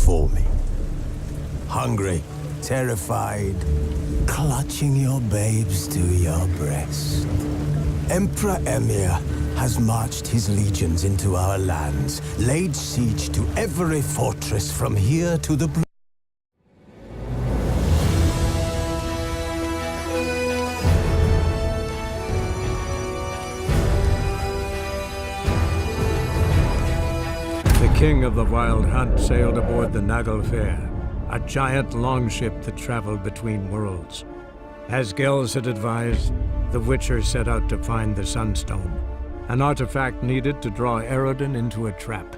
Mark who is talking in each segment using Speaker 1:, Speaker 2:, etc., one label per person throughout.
Speaker 1: before me. Hungry, terrified, clutching your babes to your breast. Emperor Emir has marched his legions into our lands, laid siege to every fortress from here to the blue.
Speaker 2: The king of the Wild Hunt sailed aboard the Naglfar, a giant longship that traveled between worlds. As Gels had advised, the Witcher set out to find the Sunstone, an artifact needed to draw Eredin into a trap.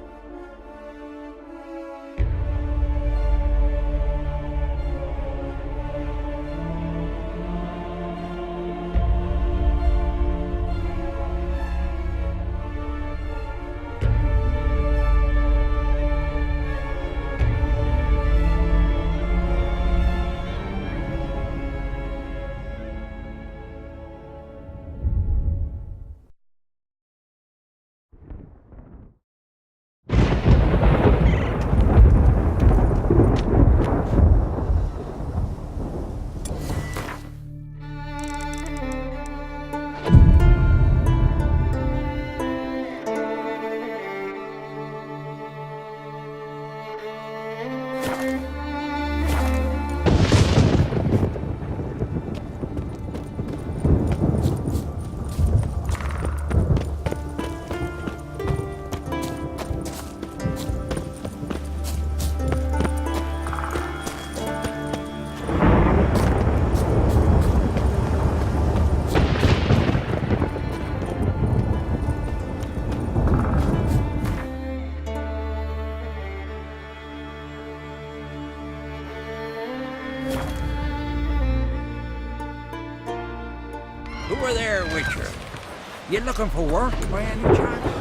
Speaker 3: Who are there, Witcher? You looking for work by any chance?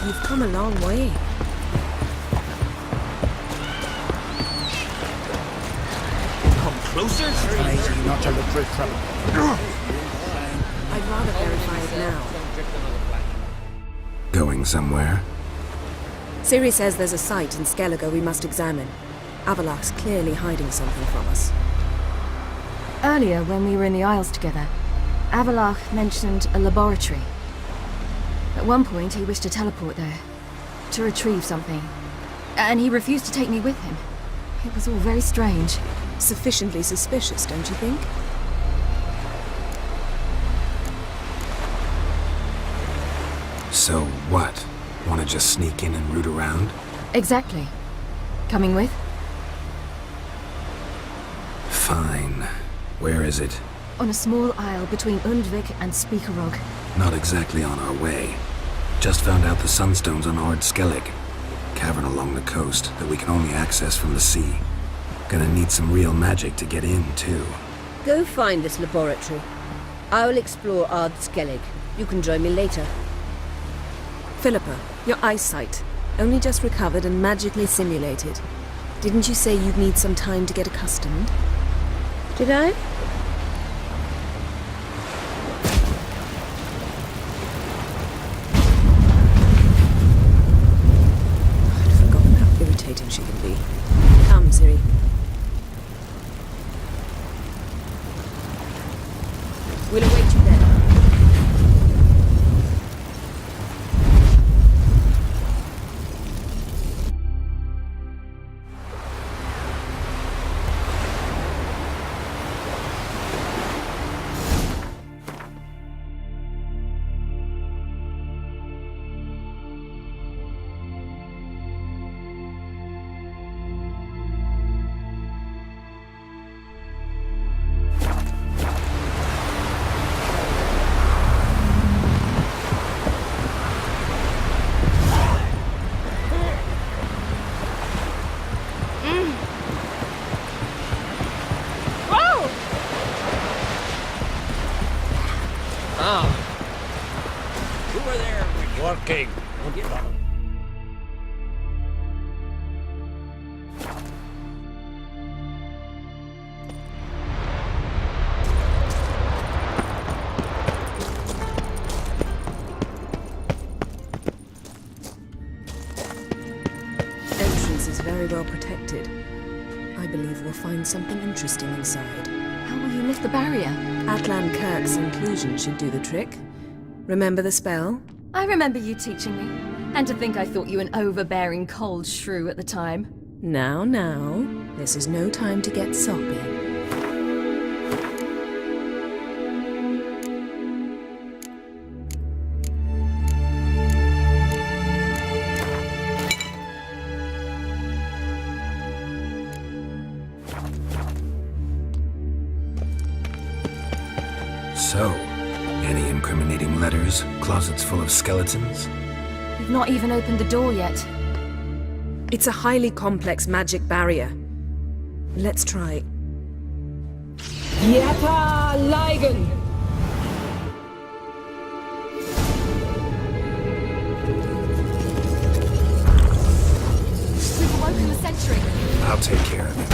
Speaker 4: You've come a long way.
Speaker 3: Come closer?
Speaker 5: Crazy not to look for trouble.
Speaker 4: I'd rather verify it now.
Speaker 6: Going somewhere?
Speaker 4: Ciri says there's a site in Skellige we must examine. Avalach's clearly hiding something from us.
Speaker 7: Earlier, when we were in the Isles together, Avalach mentioned a laboratory. At one point, he wished to teleport there, to retrieve something. And he refused to take me with him. It was all very strange.
Speaker 4: Sufficiently suspicious, don't you think?
Speaker 6: So what? Want to just sneak in and root around?
Speaker 7: Exactly. Coming with?
Speaker 6: Fine. Where is it?
Speaker 7: On a small isle between Undvik and Speakerog.
Speaker 6: Not exactly on our way. Just found out the Sunstone's on Ard Skellig. Cavern along the coast that we can only access from the sea. Gonna need some real magic to get in, too.
Speaker 8: Go find this laboratory. I'll explore Ard Skellig. You can join me later.
Speaker 4: Philippa, your eyesight. Only just recovered and magically simulated. Didn't you say you'd need some time to get accustomed?
Speaker 8: Did I?
Speaker 4: I'd forgotten how irritating she can be. Come, Ciri.
Speaker 8: We'll await you there.
Speaker 3: working. We'll get on.
Speaker 4: Entrance is very well protected. I believe we'll find something interesting inside.
Speaker 7: How will you lift the barrier?
Speaker 4: Atlan Kirk's inclusion should do the trick. Remember the spell?
Speaker 7: I remember you teaching me. And to think I thought you an overbearing cold shrew at the time.
Speaker 4: Now, this is no time to get soppy.
Speaker 6: So, any incriminating letters? Closets full of skeletons?
Speaker 7: You've not even opened the door yet.
Speaker 4: It's a highly complex magic barrier. Let's try.
Speaker 9: Yata Ligen!
Speaker 7: We've awoken the sentry.
Speaker 6: I'll take care of it.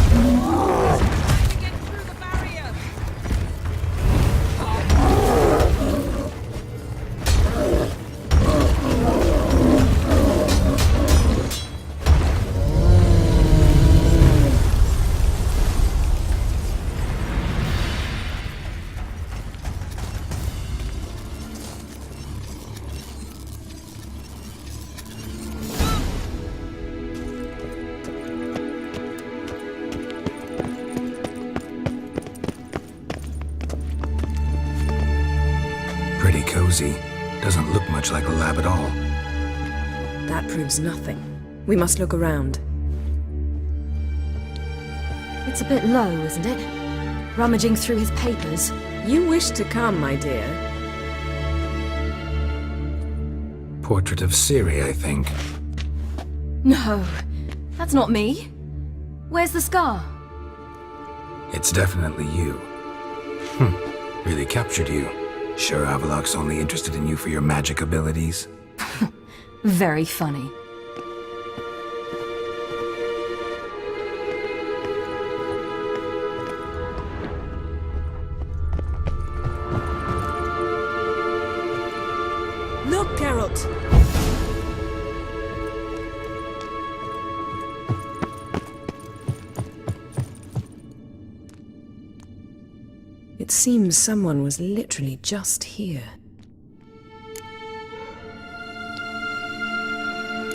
Speaker 6: Pretty cozy. Doesn't look much like a lab at all.
Speaker 4: That proves nothing. We must look around.
Speaker 7: It's a bit low, isn't it? Rummaging through his papers.
Speaker 4: You wish to come, my dear.
Speaker 6: Portrait of Ciri, I think.
Speaker 7: No, that's not me. Where's the scar?
Speaker 6: It's definitely you. Really captured you. Sure Avalok's only interested in you for your magic abilities?
Speaker 7: Very funny.
Speaker 4: Look, Geralt! It seems someone was literally just here.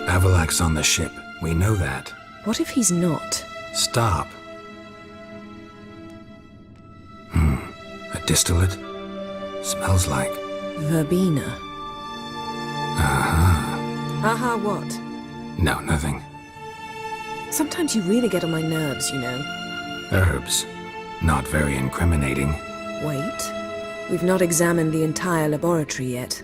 Speaker 6: Avalok's on the ship. We know that.
Speaker 4: What if he's not?
Speaker 6: Stop. A distillate? Smells like...
Speaker 4: Verbena.
Speaker 6: Uh-huh.
Speaker 4: Aha, what?
Speaker 6: No, nothing.
Speaker 4: Sometimes you really get on my nerves, you know.
Speaker 6: Herbs. Not very incriminating.
Speaker 4: Wait. We've not examined the entire laboratory yet.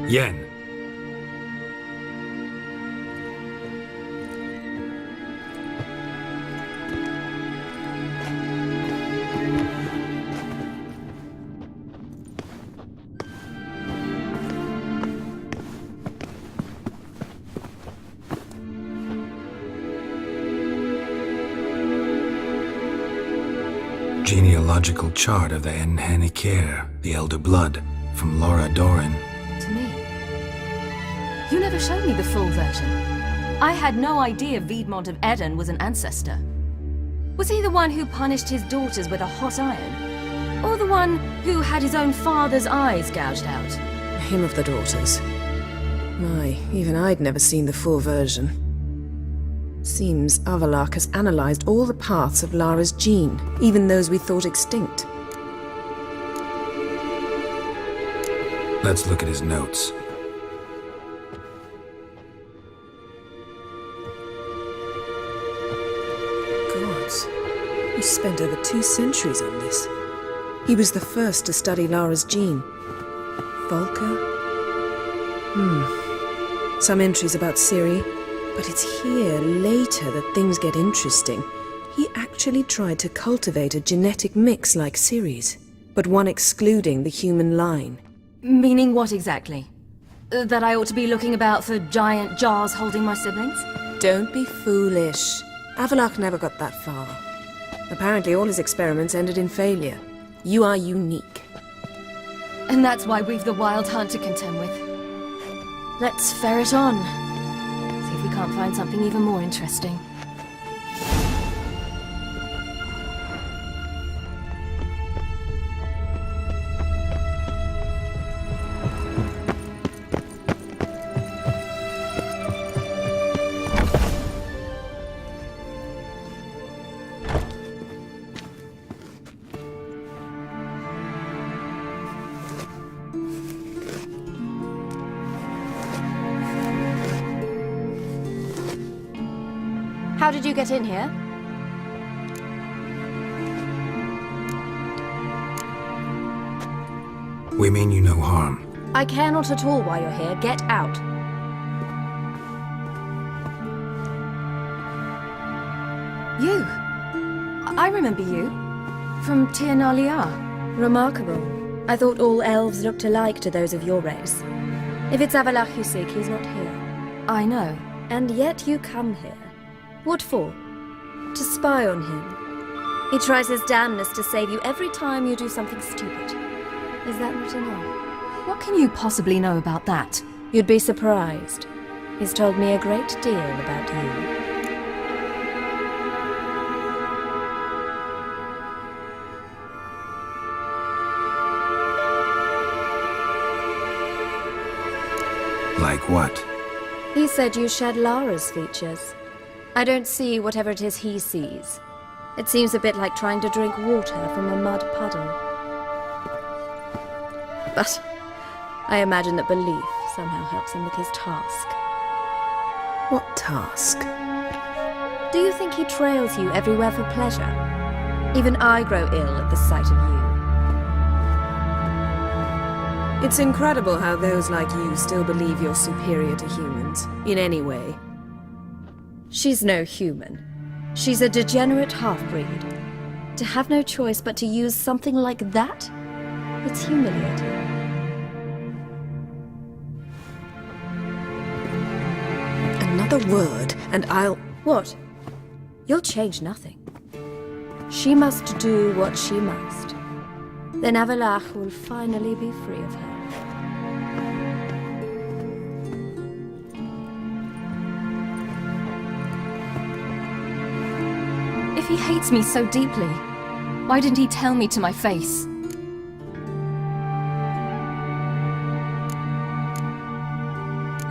Speaker 6: Yen. Genealogical chart of the Enhanikir, the Elder Blood, from Laura Doran.
Speaker 7: To me. You never showed me the full version. I had no idea Viedmont of Eden was an ancestor. Was he the one who punished his daughters with a hot iron? Or the one who had his own father's eyes gouged out?
Speaker 4: Him of the daughters. My, even I'd never seen the full version. Seems Avalok has analyzed all the parts of Lara's gene, even those we thought extinct.
Speaker 6: Let's look at his notes.
Speaker 4: Gods, he spent over 2 centuries on this. He was the first to study Lara's gene. Volker? Some entries about Ciri, but it's here, later, that things get interesting. He actually tried to cultivate a genetic mix like Ciri's, but one excluding the human line.
Speaker 7: Meaning what exactly? That I ought to be looking about for giant jars holding my siblings?
Speaker 4: Don't be foolish. Avallac'h never got that far. Apparently all his experiments ended in failure. You are unique.
Speaker 7: And that's why we've the Wild Hunt to contend with. Let's ferret on. See if we can't find something even more interesting. How did you get in here?
Speaker 6: We mean you no harm.
Speaker 7: I care not at all why you're here. Get out. You? I remember you. From Tir na Liar.
Speaker 9: Remarkable. I thought all elves looked alike to those of your race. If it's Avallac'h you seek, he's not here.
Speaker 7: I know.
Speaker 9: And yet you come here. What for? To spy on him. He tries his damnedest to save you every time you do something stupid. Is that not enough?
Speaker 7: What can you possibly know about that?
Speaker 9: You'd be surprised. He's told me a great deal about you.
Speaker 6: Like what?
Speaker 9: He said you shared Lara's features. I don't see whatever it is he sees. It seems a bit like trying to drink water from a mud puddle. But I imagine that belief somehow helps him with his task.
Speaker 4: What task?
Speaker 9: Do you think he trails you everywhere for pleasure? Even I grow ill at the sight of you.
Speaker 4: It's incredible how those like you still believe you're superior to humans, in any way.
Speaker 9: She's no human. She's a degenerate half-breed. To have no choice but to use something like that? It's humiliating.
Speaker 4: Another word, and I'll...
Speaker 9: What? You'll change nothing. She must do what she must. Then Avallac'h will finally be free of her.
Speaker 7: If he hates me so deeply, why didn't he tell me to my face?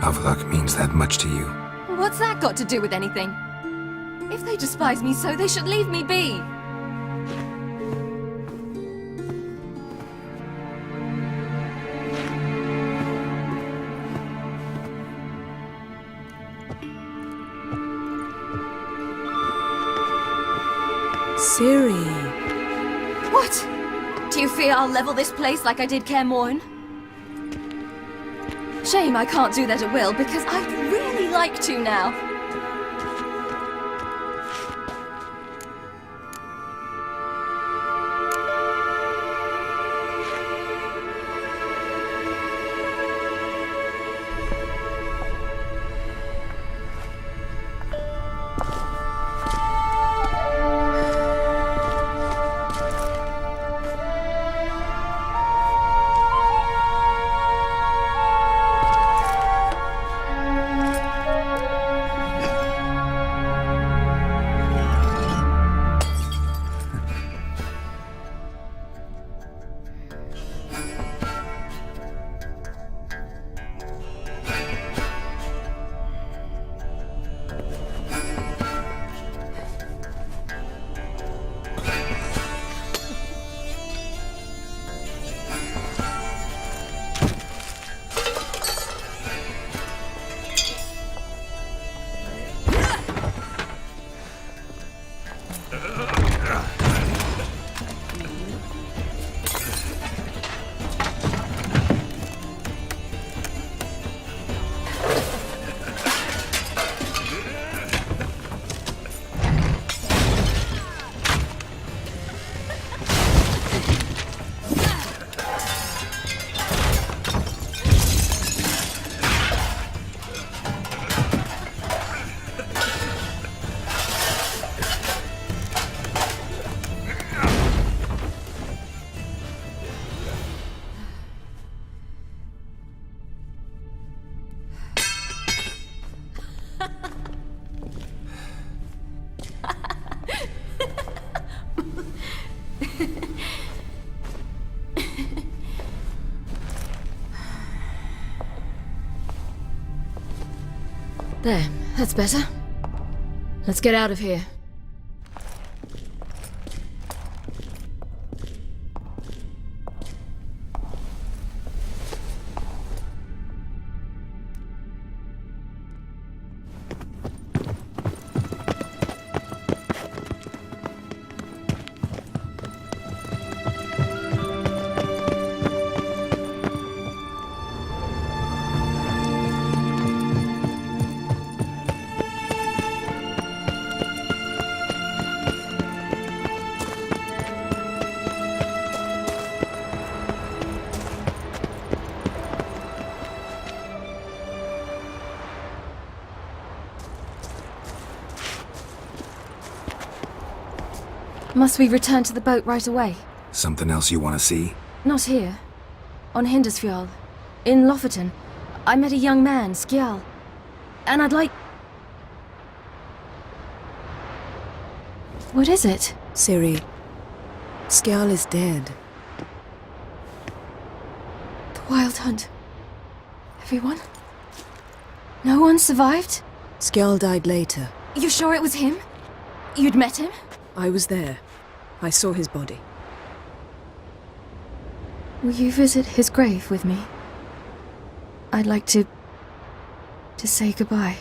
Speaker 6: Avallac'h means that much to you.
Speaker 7: What's that got to do with anything? If they despise me so, they should leave me be.
Speaker 4: Ciri.
Speaker 7: What? Do you fear I'll level this place like I did Kaer Morhen? Shame I can't do that at will, because I'd really like to now. There, that's better. Let's get out of here. Must we return to the boat right away?
Speaker 6: Something else you want to see?
Speaker 7: Not here. On Hindersfjall. In Lofoten. I met a young man, Skjal. And I'd like... What is it?
Speaker 4: Ciri, Skjal is dead.
Speaker 7: The Wild Hunt. Everyone? No one survived?
Speaker 4: Skjal died later.
Speaker 7: You sure it was him? You'd met him?
Speaker 4: I was there. I saw his body.
Speaker 7: Will you visit his grave with me? I'd like to say goodbye.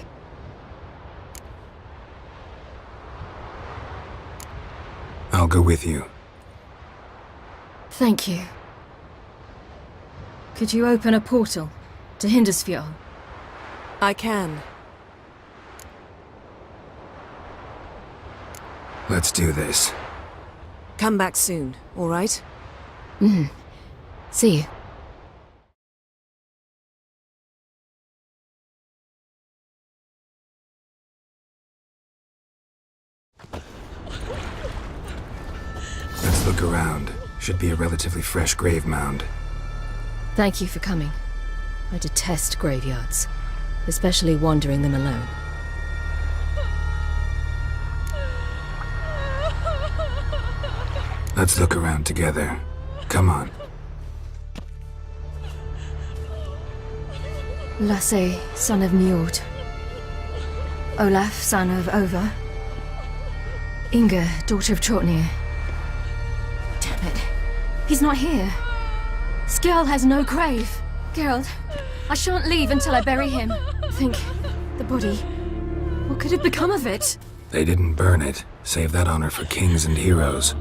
Speaker 6: I'll go with you.
Speaker 7: Thank you. Could you open a portal to Hindersfjall?
Speaker 4: I can.
Speaker 6: Let's do this.
Speaker 4: Come back soon, all right?
Speaker 7: See you.
Speaker 6: Let's look around. Should be a relatively fresh grave mound.
Speaker 7: Thank you for coming. I detest graveyards, especially wandering them alone.
Speaker 6: Let's look around together. Come on.
Speaker 7: Lasse, son of Njord. Olaf, son of Ova. Inga, daughter of Trotnir. Damn it. He's not here. Skjal has no grave. Geralt, I shan't leave until I bury him. Think, the body. What could have become of it?
Speaker 6: They didn't burn it. Save that honor for kings and heroes.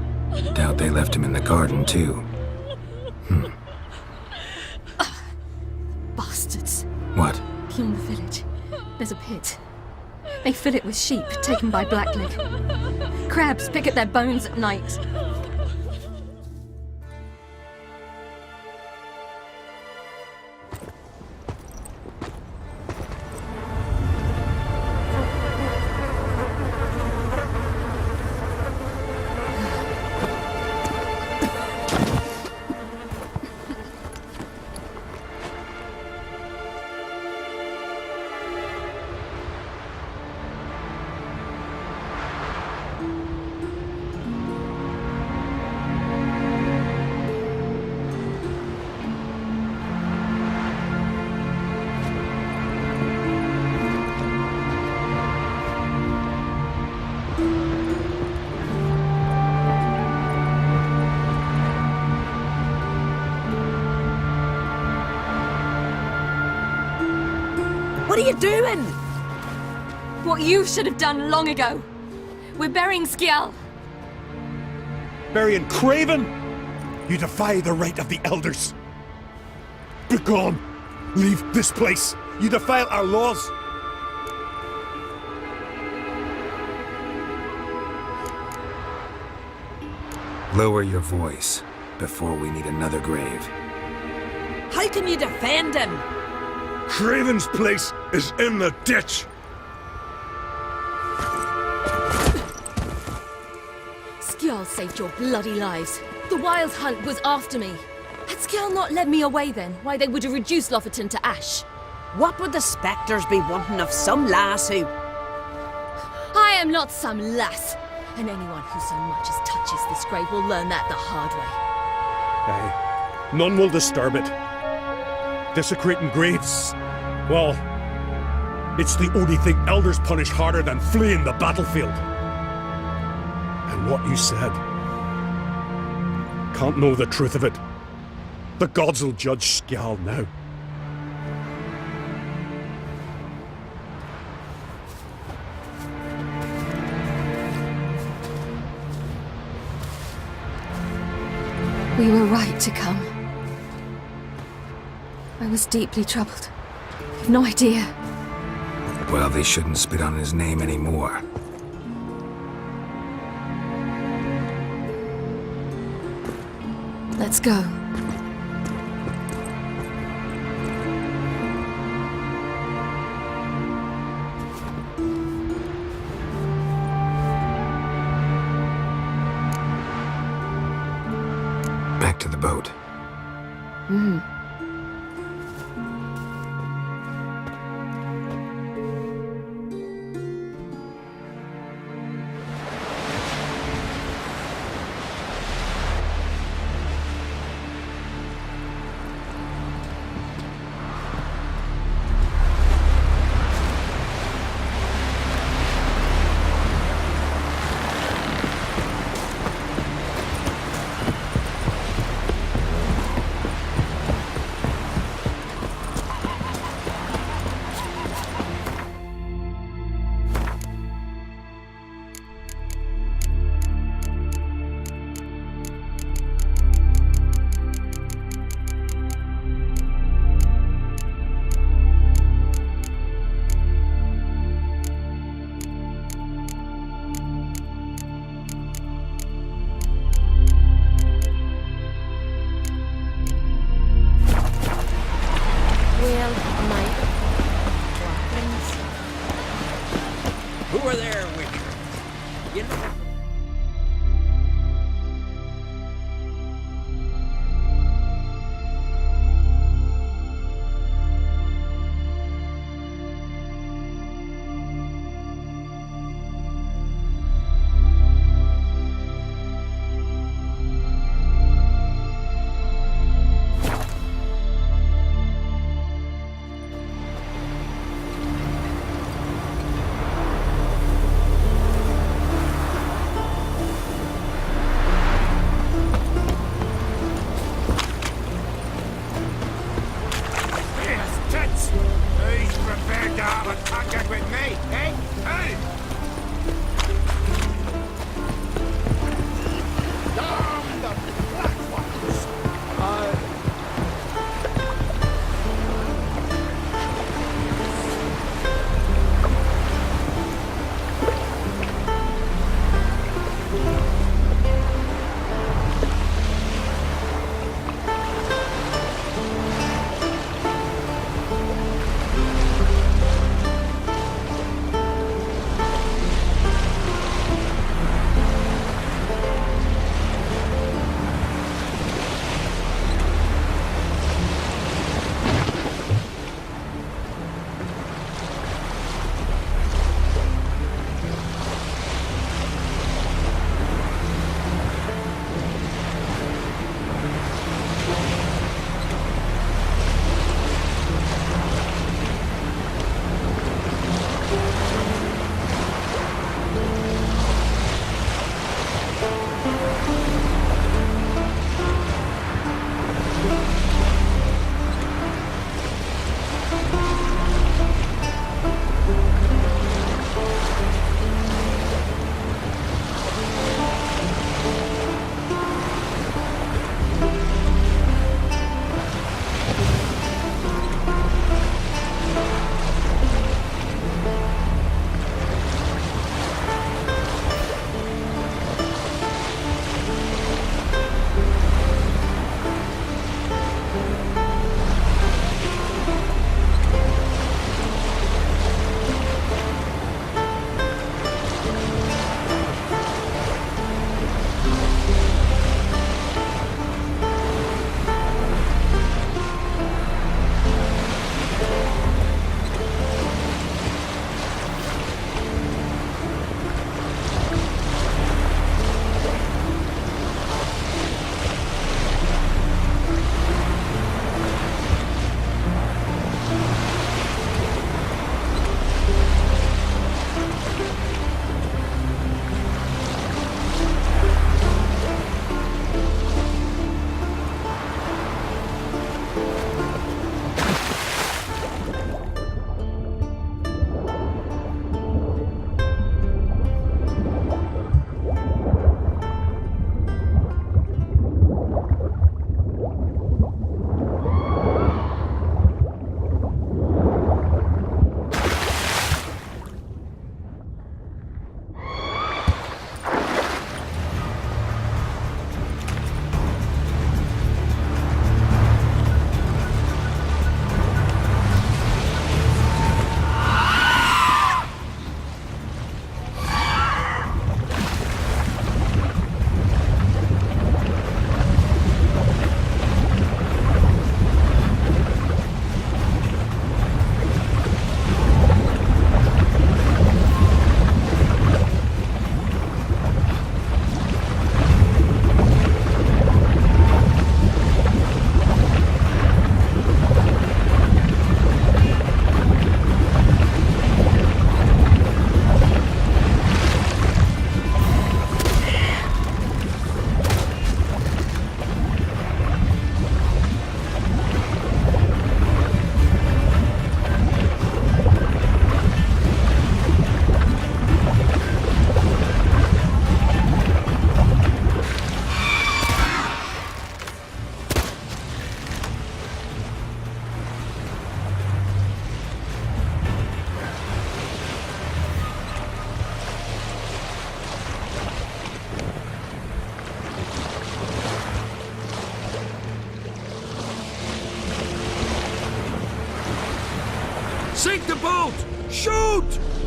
Speaker 6: Doubt they left him in the garden, too.
Speaker 7: Bastards.
Speaker 6: What?
Speaker 7: Beyond the village, there's a pit. They fill it with sheep taken by Blackleg. Crabs pick at their bones at night.
Speaker 8: What are you doing?
Speaker 7: What you should have done long ago. We're burying Skjal.
Speaker 10: barbarian craven! You defy the right of the elders! Begone! Leave this place! You defile our laws!
Speaker 6: Lower your voice before we need another grave.
Speaker 8: How can you defend him?
Speaker 10: Craven's place is in the ditch!
Speaker 7: Skjall saved your bloody lives. The Wild Hunt was after me. Had Skjall not led me away then, why they would have reduced Lofoten to ash.
Speaker 8: What would the spectres be wanting of some lass who...
Speaker 7: I am not some lass, and anyone who so much as touches this grave will learn that the hard way.
Speaker 10: Aye. None will disturb it. Desecrating graves, well, it's the only thing elders punish harder than fleeing the battlefield. And what you said, can't know the truth of it. The gods will judge Skjall now.
Speaker 7: We were right to come. I was deeply troubled. You've no idea.
Speaker 6: Well, they shouldn't spit on his name anymore.
Speaker 7: Let's go.
Speaker 6: Back to the boat.
Speaker 3: Who are there, Witcher? You know...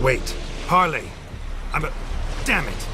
Speaker 6: Wait. Harley! Damn it!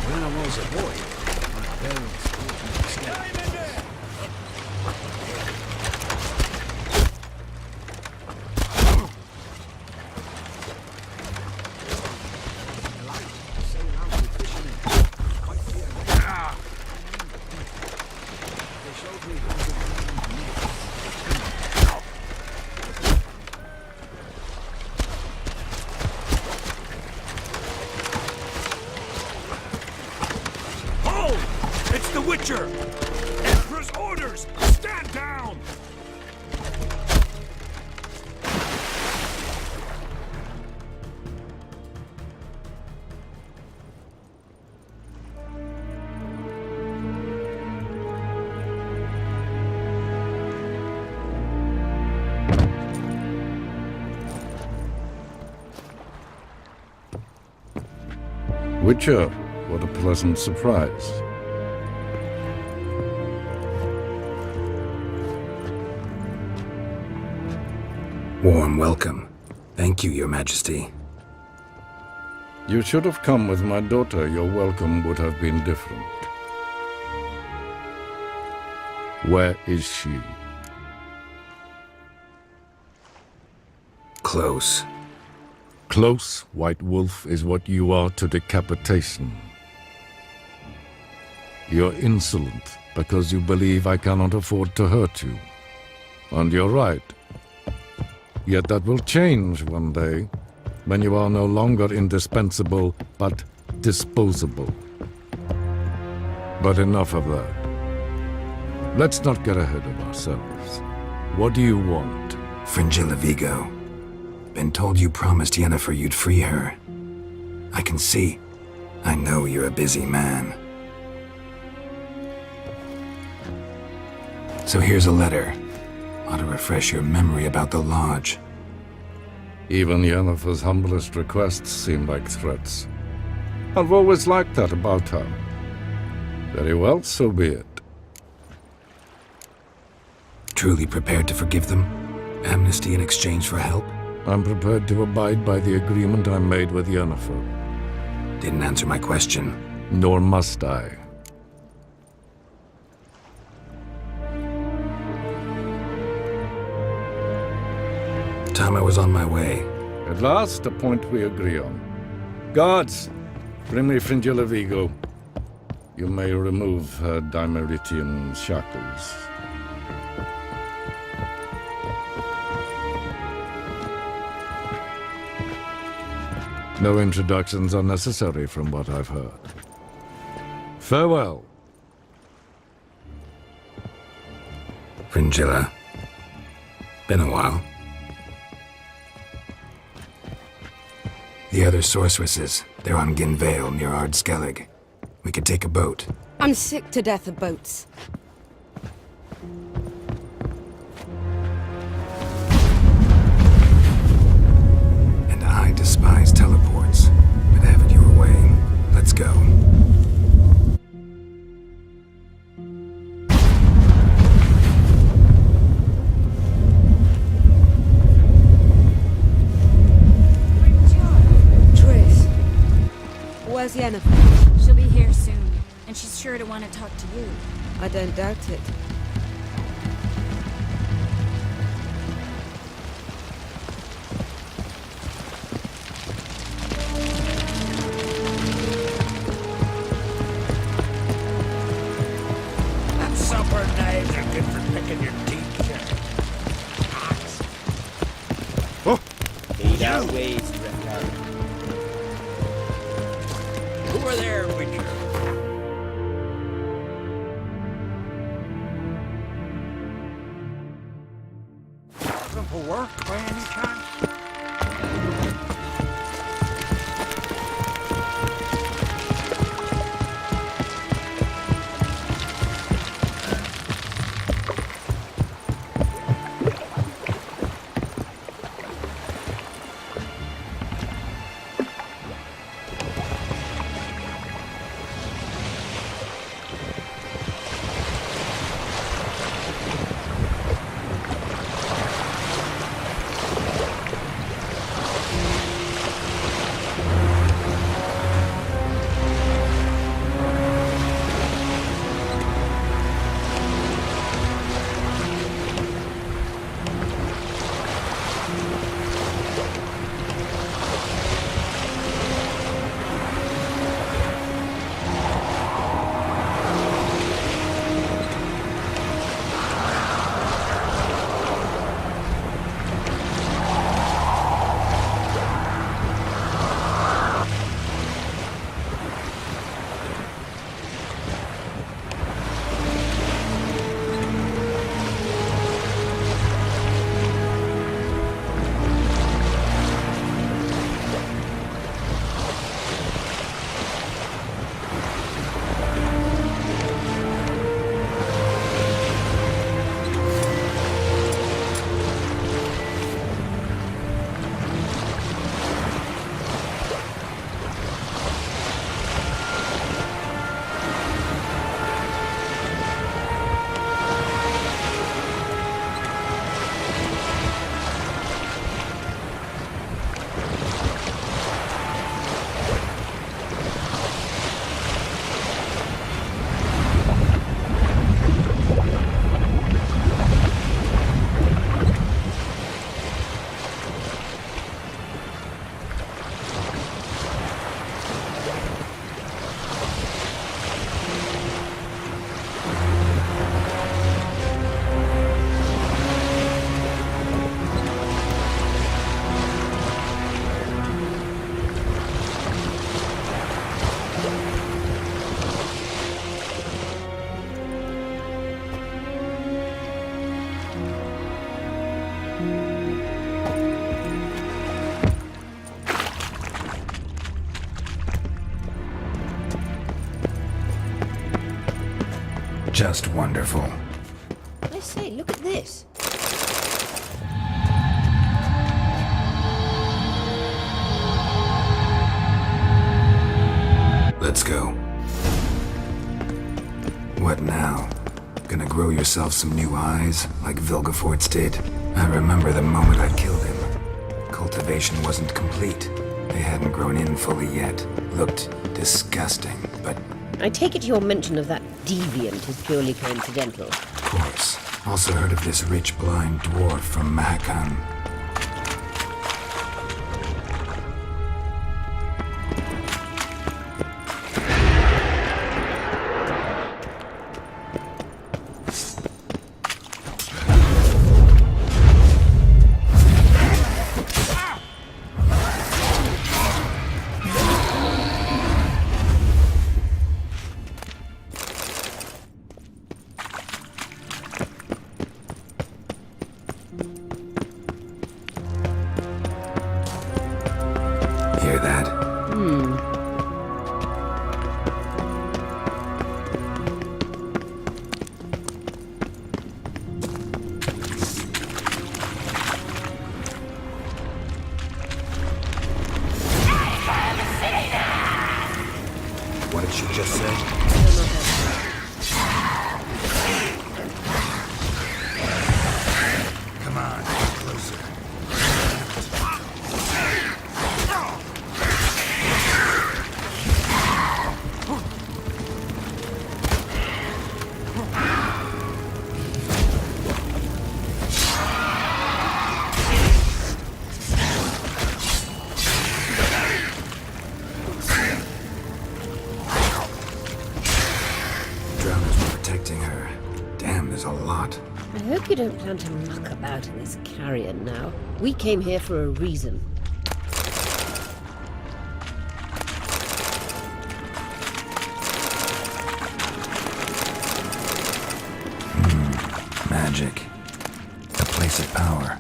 Speaker 3: When I was a boy, my parents taught me to stay.
Speaker 10: It's the Witcher! Emperor's orders! Stand down!
Speaker 11: Witcher, what a pleasant surprise.
Speaker 6: Warm welcome. Thank you, Your Majesty.
Speaker 11: You should have come with my daughter. Your welcome would have been different. Where is she?
Speaker 6: Close.
Speaker 11: Close, White Wolf, is what you are to decapitation. You're insolent because you believe I cannot afford to hurt you. And you're right. Yet that will change one day, when you are no longer indispensable, but disposable. But enough of that. Let's not get ahead of ourselves. What do you want?
Speaker 6: Fringilla Vigo. Been told you promised Yennefer you'd free her. I can see. I know you're a busy man. So here's a letter. Ought to refresh your memory about the Lodge.
Speaker 11: Even Yennefer's humblest requests seem like threats. I've always liked that about her. Very well, so be it.
Speaker 6: Truly prepared to forgive them? Amnesty in exchange for help?
Speaker 11: I'm prepared to abide by the agreement I made with Yennefer.
Speaker 6: Didn't answer my question.
Speaker 11: Nor must I.
Speaker 6: Time I was on my way.
Speaker 11: At last, a point we agree on. Guards, bring me Fringilla Vigo. You may remove her Dimeritian shackles. No introductions are necessary from what I've heard. Farewell.
Speaker 6: Fringilla. Been a while. The other sorceresses, they're on Ginvale near Ard Skellig. We could take a boat.
Speaker 8: I'm sick to death of boats.
Speaker 6: And I despise teleports. But have it your way. Let's go.
Speaker 8: Where's Yennefer?
Speaker 9: She'll be here soon, and she's sure to want to talk to you.
Speaker 8: I don't doubt it.
Speaker 3: Your knives are good for picking your teeth, sir. Axe.
Speaker 10: Oh!
Speaker 3: Need our ways, Rickard. Who are there, Witcher? Looking for work by any chance?
Speaker 6: Just wonderful.
Speaker 8: I say, look at this.
Speaker 6: Let's go. What now? Gonna grow yourself some new eyes, like Vilgefortz did? I remember the moment I killed him. Cultivation wasn't complete. They hadn't grown in fully yet. Looked disgusting, but...
Speaker 8: I take it your mention of that deviant is purely coincidental.
Speaker 6: Of course. Also heard of this rich blind dwarf from Mahakan. There's a lot.
Speaker 8: I hope you don't plan to muck about in this carrion now. We came here for a reason.
Speaker 6: Magic. A place of power.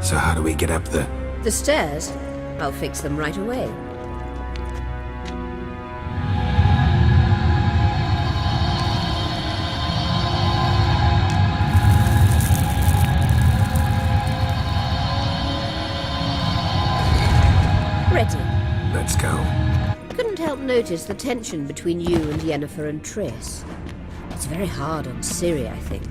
Speaker 6: So how do we get up the...
Speaker 8: The stairs? I'll fix them right away. Ready.
Speaker 6: Let's go.
Speaker 8: Couldn't help notice the tension between you and Yennefer and Triss. It's very hard on Ciri, I think.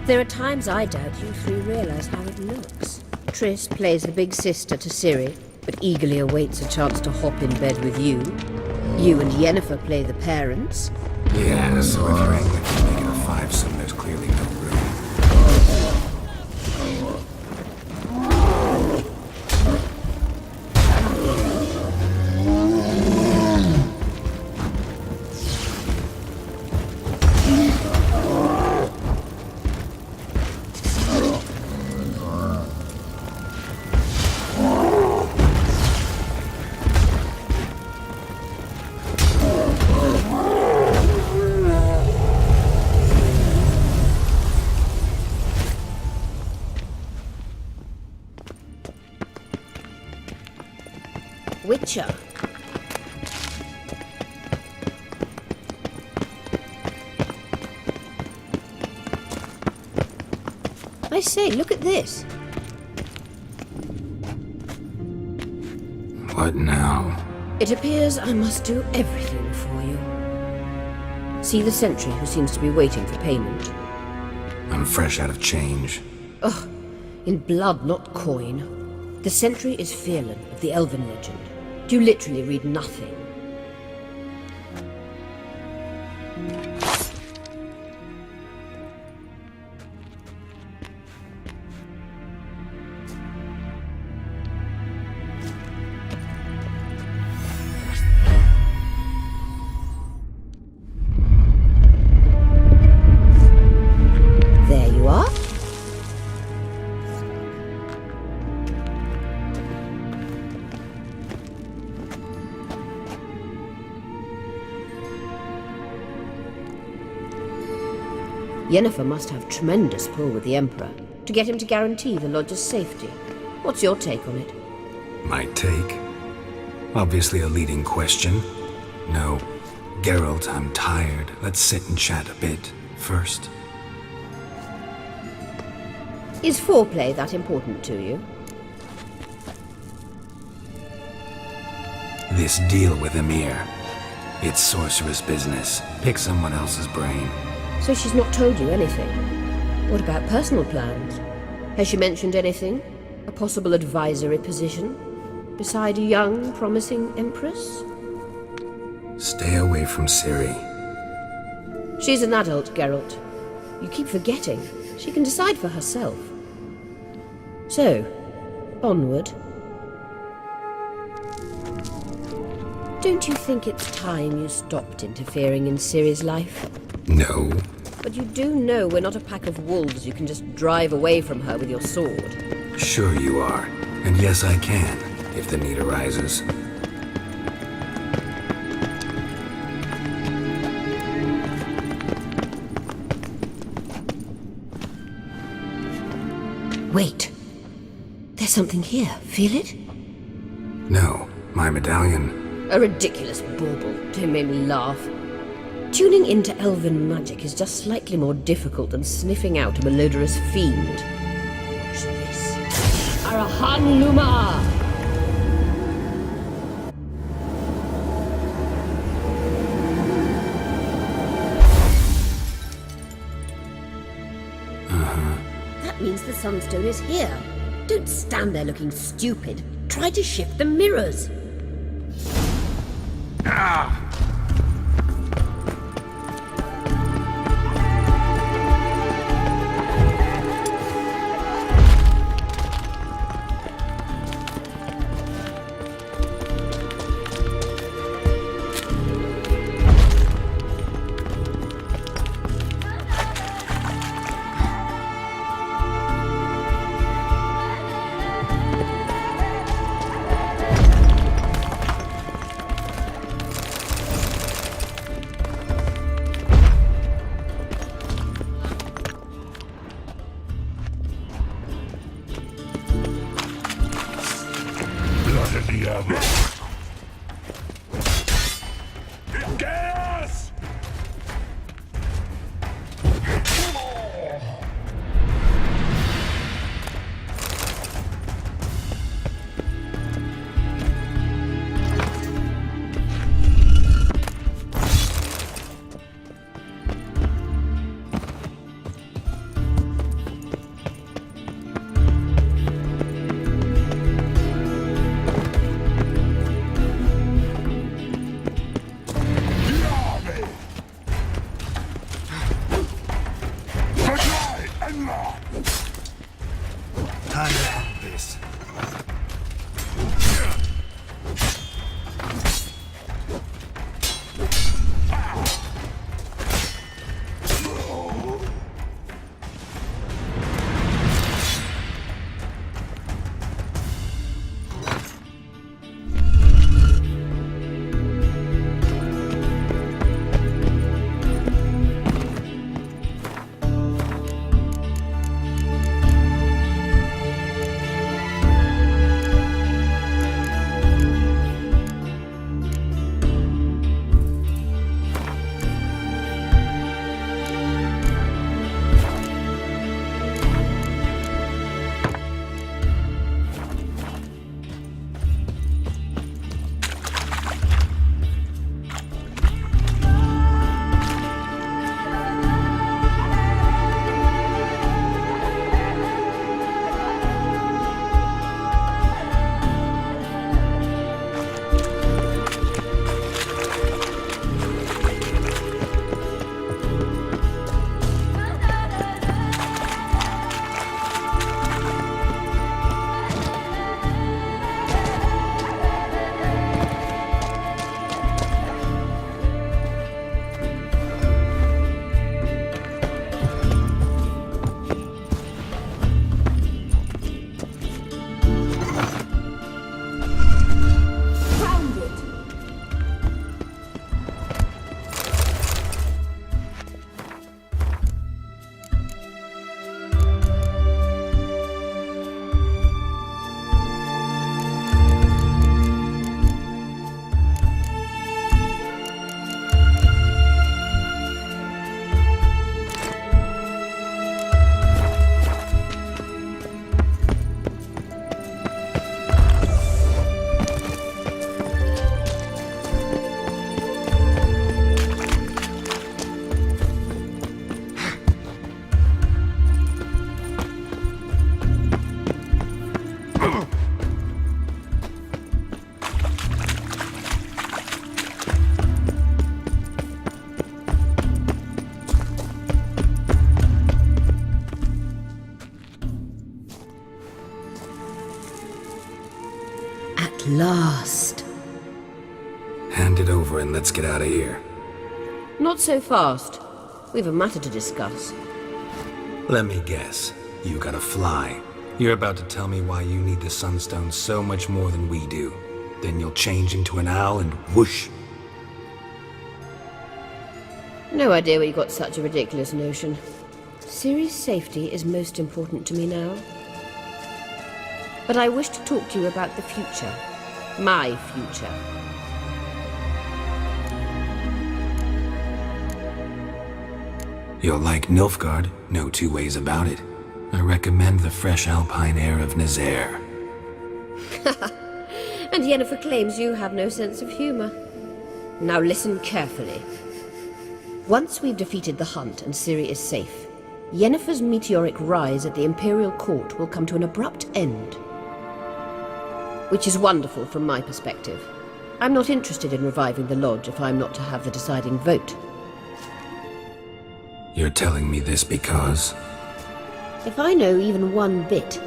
Speaker 8: There are times I doubt you three realize how it looks. Triss plays the big sister to Ciri, but eagerly awaits a chance to hop in bed with you. You and Yennefer play the parents.
Speaker 6: Yeah, so if you're angry for making a fivesome, there's clearly no room.
Speaker 8: Witcher. I say, look at this.
Speaker 6: What now?
Speaker 8: It appears I must do everything for you. See the sentry who seems to be waiting for payment.
Speaker 6: I'm fresh out of change.
Speaker 8: Ugh, in blood, not coin. The sentry is Fearlan of the Elven legend. You literally read nothing. There you are. Yennefer must have tremendous pull with the Emperor to get him to guarantee the Lodge's safety. What's your take on it?
Speaker 6: My take? Obviously a leading question. No. Geralt, I'm tired. Let's sit and chat a bit first.
Speaker 8: Is foreplay that important to you?
Speaker 6: This deal with Emir. It's sorceress business. Pick someone else's brain.
Speaker 8: So she's not told you anything? What about personal plans? Has she mentioned anything? A possible advisory position? Beside a young, promising Empress?
Speaker 6: Stay away from Ciri.
Speaker 8: She's an adult, Geralt. You keep forgetting. She can decide for herself. So, onward. Don't you think it's time you stopped interfering in Ciri's life?
Speaker 6: No.
Speaker 8: But you do know we're not a pack of wolves you can just drive away from her with your sword.
Speaker 6: Sure you are. And yes, I can, if the need arises.
Speaker 8: Wait. There's something here. Feel it?
Speaker 6: No. My medallion.
Speaker 8: A ridiculous bauble. Don't make me laugh. Tuning into elven magic is just slightly more difficult than sniffing out a malodorous fiend. Watch this. Arahan Luma! That means the Sunstone is here. Don't stand there looking stupid. Try to shift the mirrors.
Speaker 10: Gas!
Speaker 6: Time to end this.
Speaker 8: Last.
Speaker 6: Hand it over and let's get out of here.
Speaker 8: Not so fast. We've a matter to discuss.
Speaker 6: Let me guess. You gotta fly. You're about to tell me why you need the Sunstone so much more than we do. Then you'll change into an owl and whoosh.
Speaker 8: No idea where you got such a ridiculous notion. Ciri's safety is most important to me now. But I wish to talk to you about the future. My future.
Speaker 6: You'll like Nilfgaard, no two ways about it. I recommend the fresh alpine air of Nazaire.
Speaker 8: And Yennefer claims you have no sense of humor. Now listen carefully. Once we've defeated the Hunt and Ciri is safe, Yennefer's meteoric rise at the Imperial Court will come to an abrupt end. which is wonderful from my perspective. I'm not interested in reviving the Lodge if I'm not to have the deciding vote.
Speaker 6: You're telling me this because...
Speaker 8: If I know even one bit,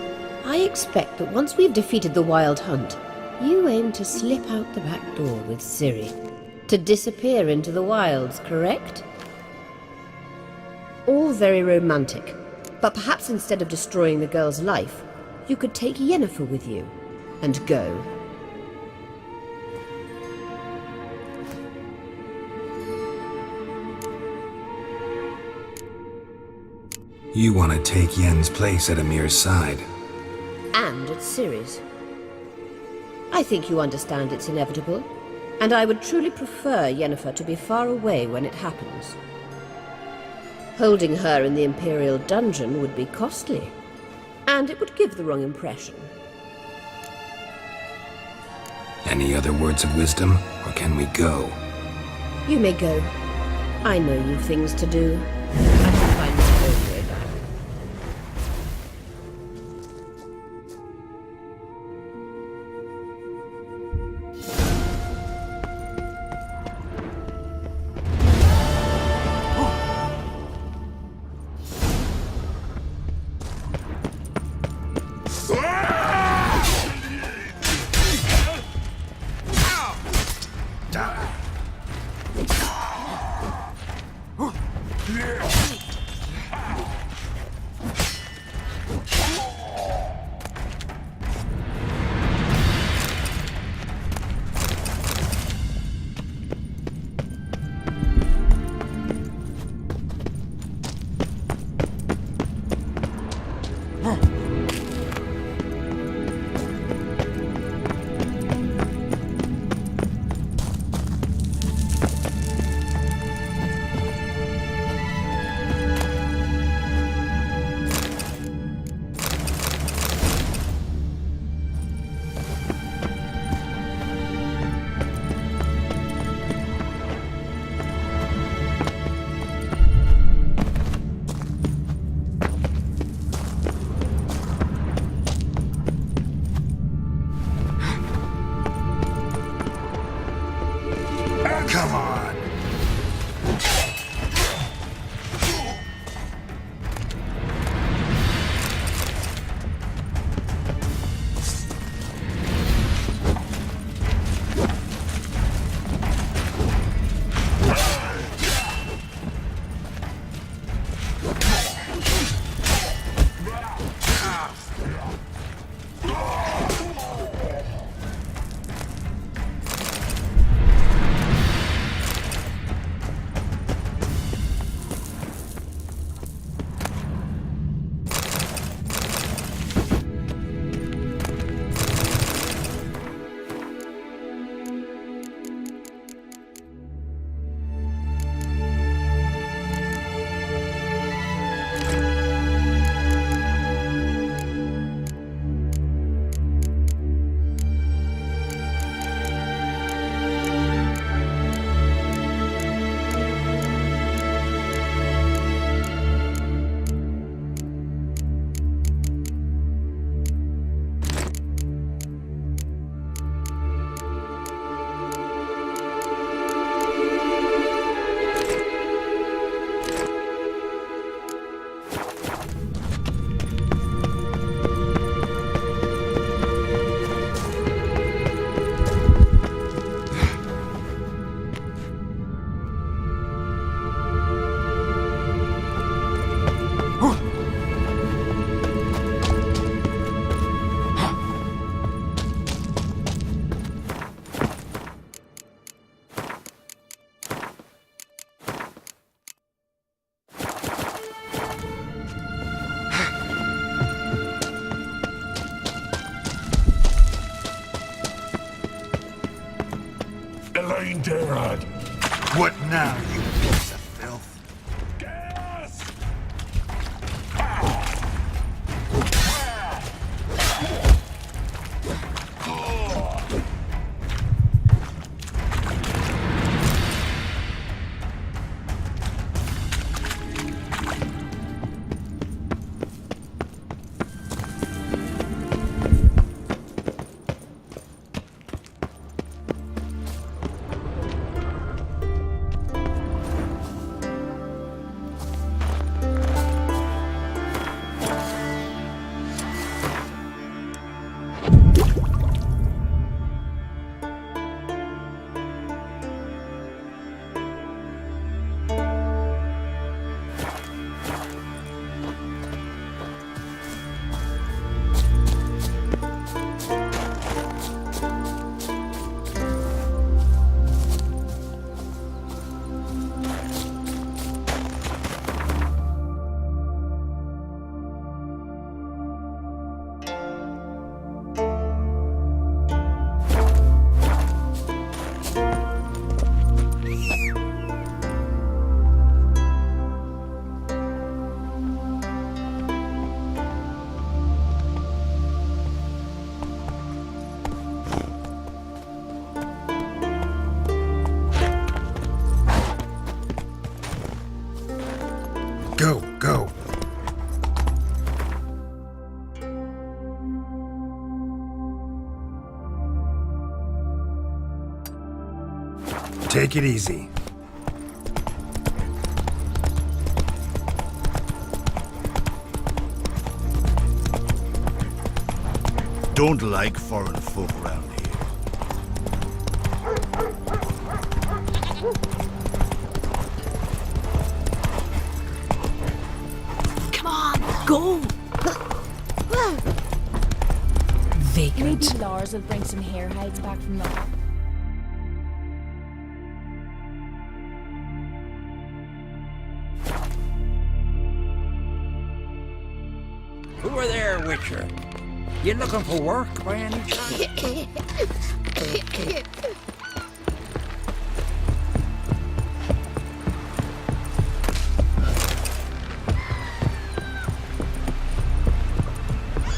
Speaker 8: I expect that once we've defeated the Wild Hunt, you aim to slip out the back door with Ciri. To disappear into the wilds, correct? All very romantic, but perhaps instead of destroying the girl's life, you could take Yennefer with you, and go.
Speaker 6: You want to take Yen's place at Amir's side.
Speaker 8: And at Ciri's. I think you understand it's inevitable, and I would truly prefer Yennefer to be far away when it happens. Holding her in the Imperial dungeon would be costly, and it would give the wrong impression.
Speaker 6: Any other words of wisdom, or can we go?
Speaker 8: You may go. I know you've things to do. I can find my own way back.
Speaker 6: Come on!
Speaker 5: What now, you piece of filth?
Speaker 6: Take it easy.
Speaker 12: Don't like foreign folk around here.
Speaker 4: Come on, go! Vagrant.
Speaker 13: Maybe Lars will bring some hair hides back from the...
Speaker 3: Who are there, Witcher? You looking for work by any chance?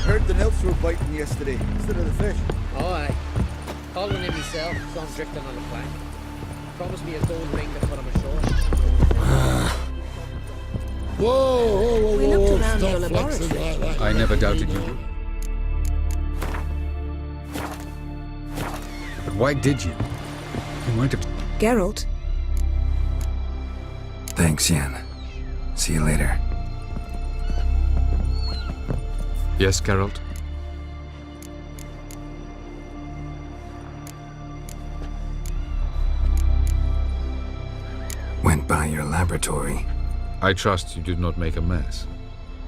Speaker 12: Heard the nymphs were biting yesterday instead of the fish.
Speaker 14: Oh, aye. Called one in myself, so I'm drifting on the plank. Promised me a gold ring to put him ashore.
Speaker 11: Whoa,
Speaker 4: We looked around
Speaker 11: stop
Speaker 4: your
Speaker 11: flexing
Speaker 4: laboratory.
Speaker 11: like that.
Speaker 6: I never doubted you. But why did you? You might have...
Speaker 4: Geralt,
Speaker 6: Thanks, Yen. See you later. Yes, Geralt? Went by your laboratory.
Speaker 15: I trust you did not make a mess.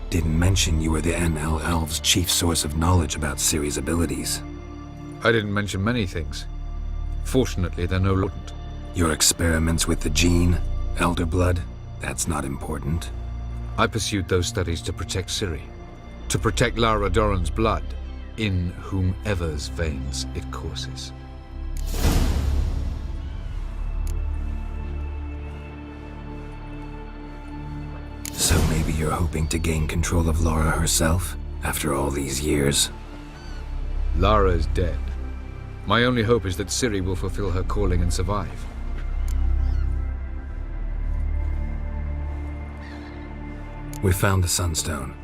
Speaker 6: Didn't mention you were the NL Elves' chief source of knowledge about Ciri's abilities.
Speaker 15: I didn't mention many things. Fortunately, they're no longer.
Speaker 6: Your experiments with the gene, Elder Blood, that's not important.
Speaker 15: I pursued those studies to protect Ciri. To protect Lara Doran's blood, in whomever's veins it courses.
Speaker 6: So maybe you're hoping to gain control of Lara herself, after all these years?
Speaker 15: Lara is dead. My only hope is that Ciri will fulfill her calling and survive.
Speaker 6: We found the Sunstone.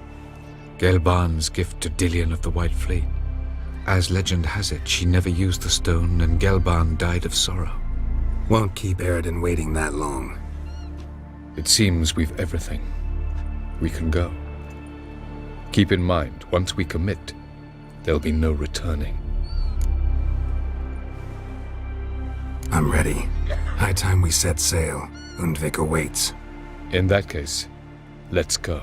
Speaker 15: Gelban's gift to Dillion of the White Fleet. As legend has it, she never used the stone, and Gelban died of sorrow.
Speaker 6: Won't keep Eridan waiting that long.
Speaker 15: It seems we've everything. We can go. Keep in mind, once we commit, there'll be no returning.
Speaker 6: I'm ready. High time we set sail. Undvik awaits.
Speaker 15: In that case, let's go.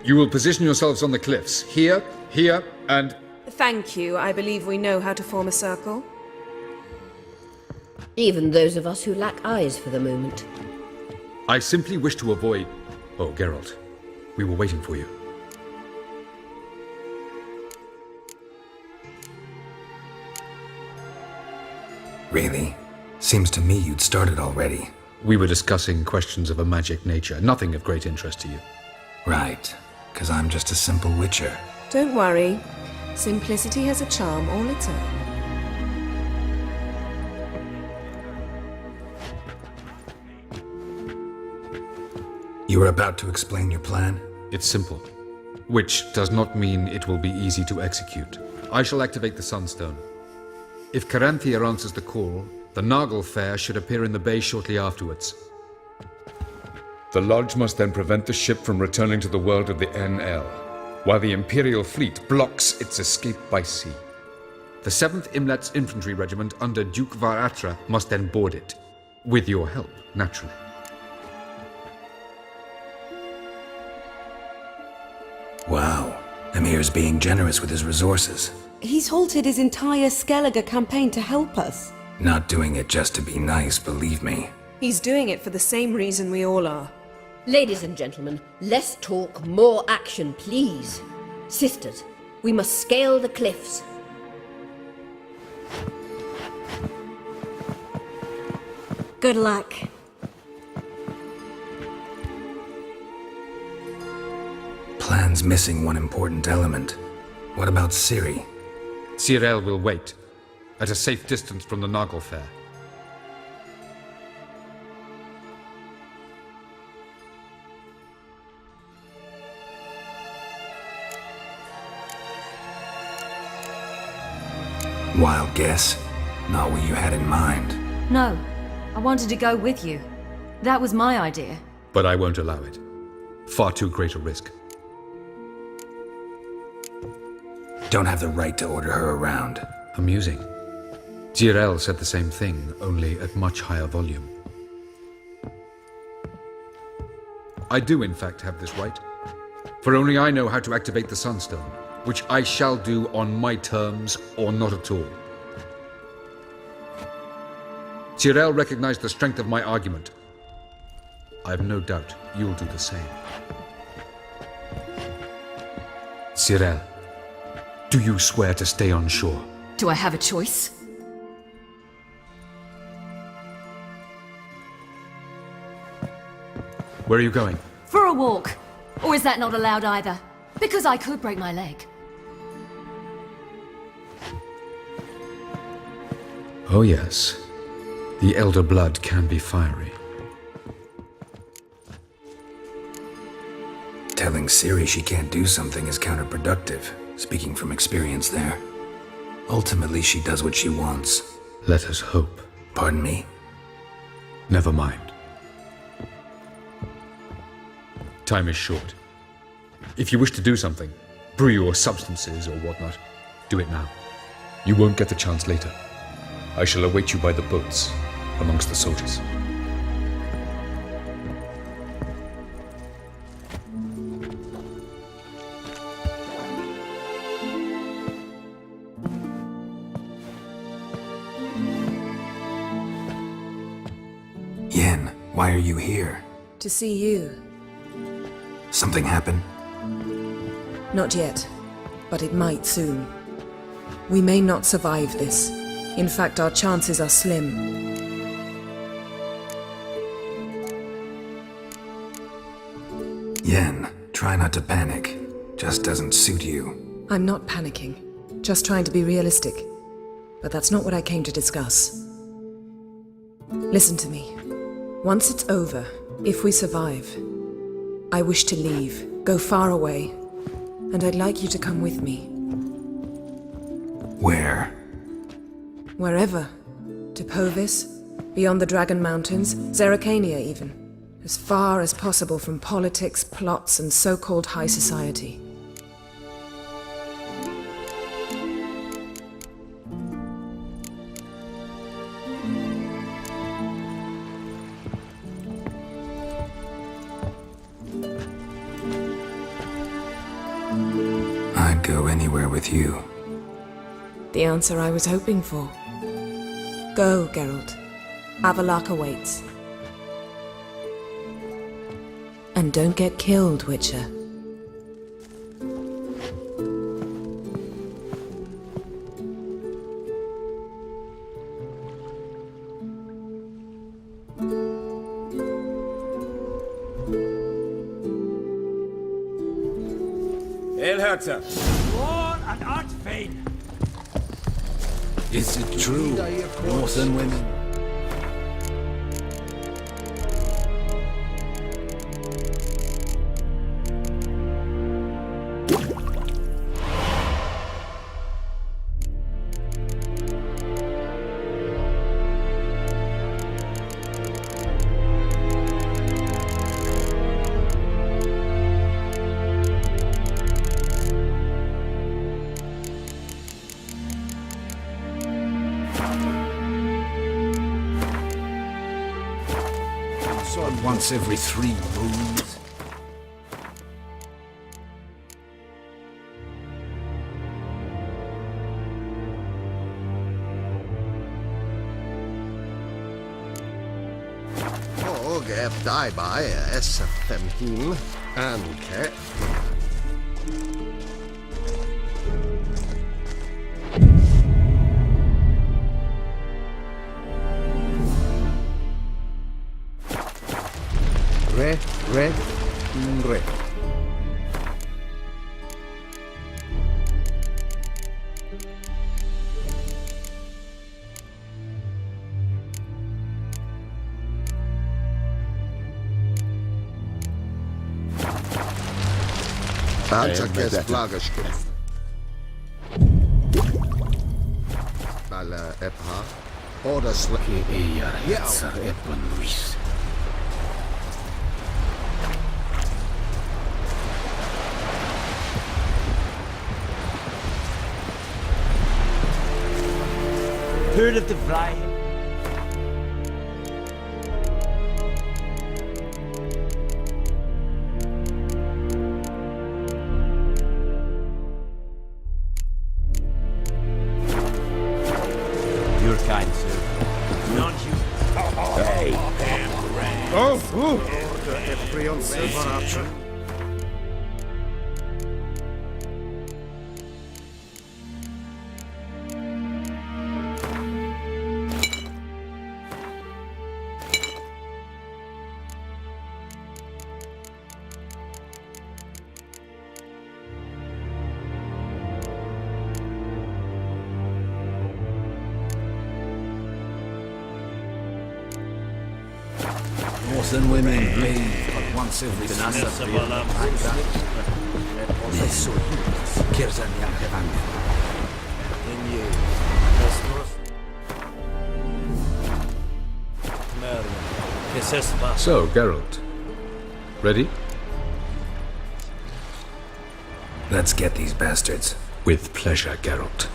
Speaker 15: You will position yourselves on the cliffs. Here, here, and...
Speaker 4: thank you. I believe we know how to form a circle.
Speaker 8: Even those of us who lack eyes for the moment.
Speaker 15: I simply wish to avoid... Oh, Geralt. We were waiting for you.
Speaker 6: Really? Seems to me you'd started already.
Speaker 15: We were discussing questions of a magic nature, nothing of great interest to you.
Speaker 6: Right. 'Cause I'm just a simple witcher.
Speaker 4: Don't worry. Simplicity has a charm all its own.
Speaker 6: You were about to explain your plan?
Speaker 15: It's simple. Which does not mean it will be easy to execute. I shall activate the Sunstone. If Caranthia answers the call, the Nagel Fair should appear in the bay shortly afterwards. The Lodge must then prevent the ship from returning to the world of the NL, while the Imperial fleet blocks its escape by sea. The 7th Imlet's Infantry Regiment under Duke Varatra must then board it. With your help, naturally.
Speaker 6: Wow. Emir's being generous with his resources.
Speaker 16: He's halted his entire Skellige campaign to help us.
Speaker 6: Not doing it just to be nice, believe me.
Speaker 4: He's doing it for the same reason we all are.
Speaker 8: Ladies and gentlemen, less talk, more action, please. Sisters, we must scale the cliffs.
Speaker 9: Good luck.
Speaker 6: Plan's missing one important element. What about Ciri?
Speaker 15: Cyril will wait, at a safe distance from the Noggle Fair.
Speaker 6: Wild guess. Not what you had in mind.
Speaker 7: No, I wanted to go with you. That was my idea.
Speaker 15: But I won't allow it. Far too great a risk.
Speaker 6: Don't have the right to order her around.
Speaker 15: Amusing. Cyril said the same thing, only at much higher volume. I do in fact have this right. For only I know how to activate the Sunstone, which I shall do on my terms or not at all. Cyril recognized the strength of my argument. I have no doubt you'll do the same. Cyril, do you swear to stay on shore?
Speaker 7: Do I have a choice?
Speaker 15: Where are you going?
Speaker 7: For a walk. Or is that not allowed either? Because I could break my leg.
Speaker 15: Oh yes. The elder blood can be fiery.
Speaker 6: Telling Ciri she can't do something is counterproductive, speaking from experience there. Ultimately, she does what she wants.
Speaker 15: Let us hope.
Speaker 6: Pardon me?
Speaker 15: Never mind. Time is short. If you wish to do something, brew your substances or whatnot, do it now. You won't get the chance later. I shall await you by the boats, amongst the soldiers.
Speaker 6: Yen, why are you here?
Speaker 4: To see you.
Speaker 6: Something happened?
Speaker 4: Not yet, but it might soon. We may not survive this. In fact, our chances are slim.
Speaker 6: Yen, try not to panic. Just doesn't suit you.
Speaker 4: I'm not panicking, just trying to be realistic. But that's not what I came to discuss. Listen to me. Once it's over, if we survive, I wish to leave, go far away, and I'd like you to come with me.
Speaker 6: Where?
Speaker 4: Wherever. To Povis, beyond the Dragon Mountains, Zeracania even. As far as possible from politics, plots, and so-called high society.
Speaker 6: I'd go anywhere with you.
Speaker 4: The answer I was hoping for. Go, Geralt. Avallac'h awaits. And don't get killed, Witcher.
Speaker 5: Elherzer! War and art fane!
Speaker 12: Is it true, northern women? Once every 3 moons.
Speaker 17: Og dig bare S15 anke. Re. Antakes Flagerstift. Alla Epha. Oder
Speaker 5: Heard of the fly? Your kind, sir. Not you. Hey,
Speaker 3: Horse and women bleed, but once every
Speaker 15: So, Geralt. Ready?
Speaker 6: Let's get these bastards.
Speaker 15: With pleasure, Geralt.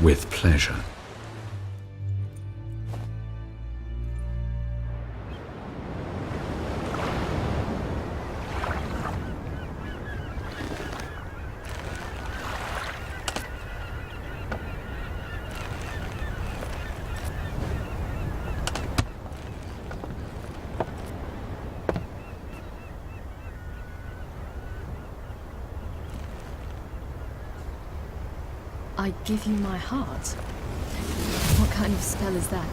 Speaker 15: With pleasure.
Speaker 7: I give you my heart? What kind of spell is that?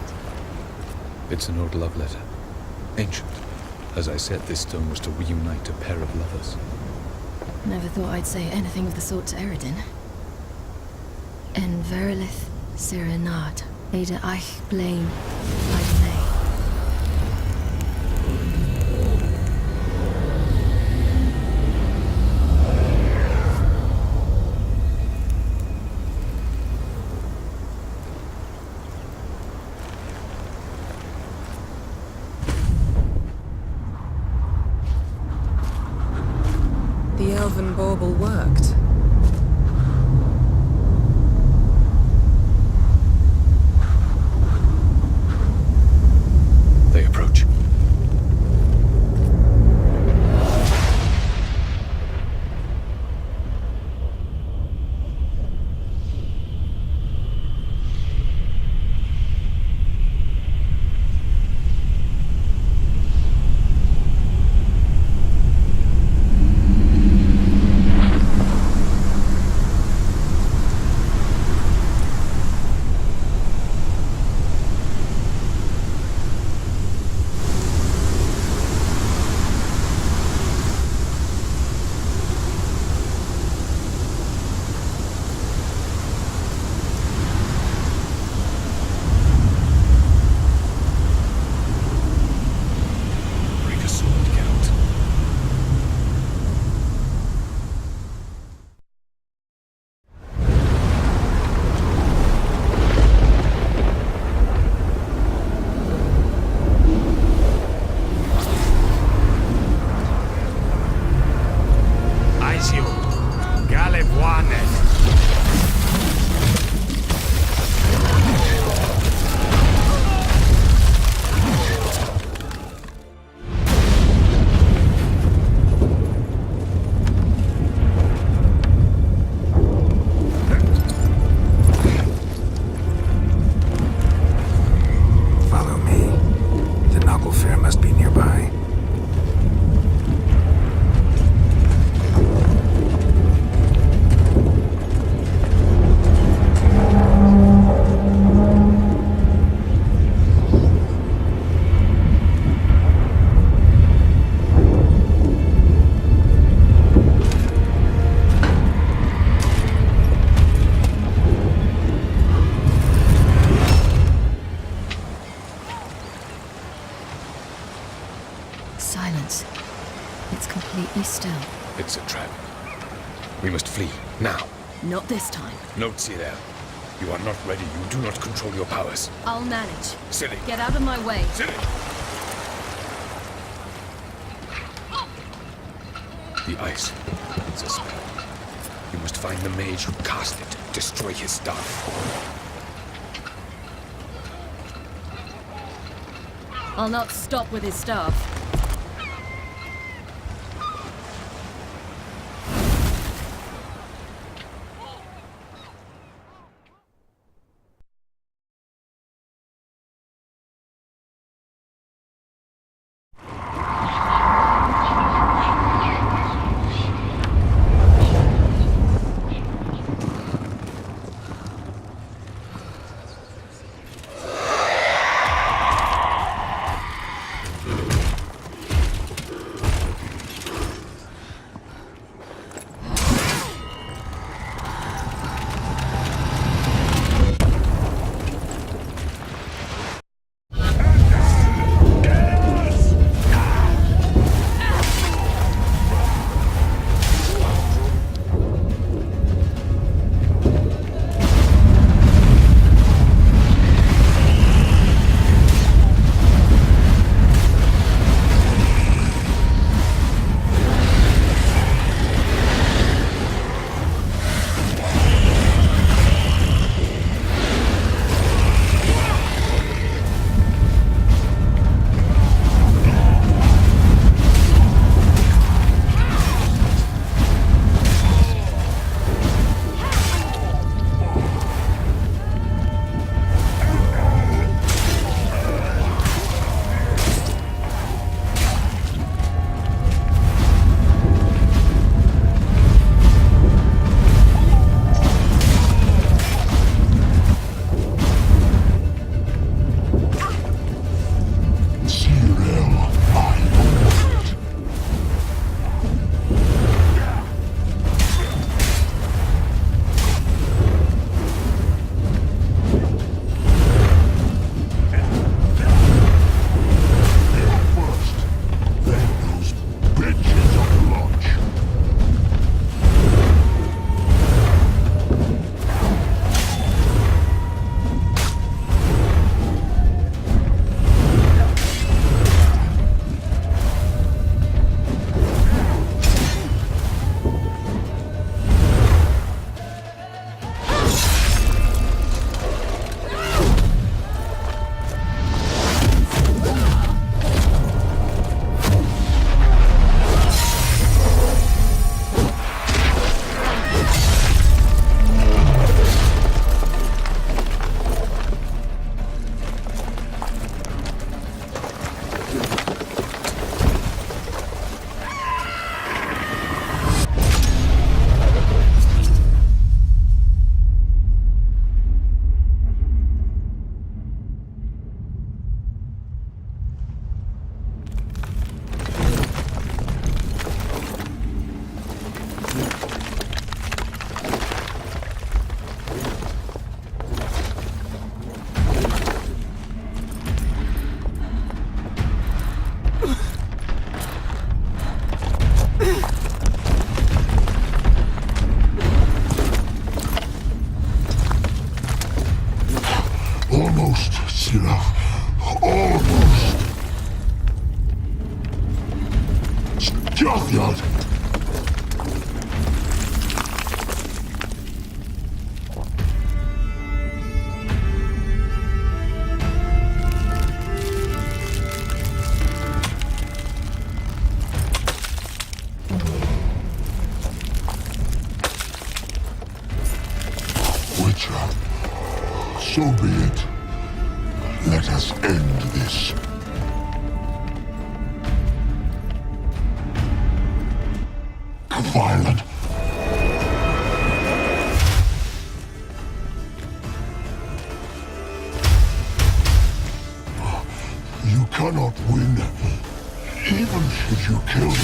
Speaker 15: It's an old love letter. Ancient. As I said, this stone was to reunite a pair of lovers.
Speaker 7: Never thought I'd say anything of the sort to Eredin. En verilith serenad, Ada eich blame, I
Speaker 4: The elven bauble worked.
Speaker 15: They approach.
Speaker 7: Silence. It's completely still.
Speaker 15: It's a trap.
Speaker 18: We must flee, now.
Speaker 7: Not this time.
Speaker 18: Note, Cyril. You are not ready. You do not control your powers.
Speaker 7: I'll manage.
Speaker 18: Silly.
Speaker 7: Get out of my way.
Speaker 18: Silly! The ice. It's a spell. You must find the mage who cast it. Destroy his staff.
Speaker 7: I'll not stop with his staff.
Speaker 19: Junkyard! Witcher, so be it. Let us end this. Violent. You cannot win, even should you kill me.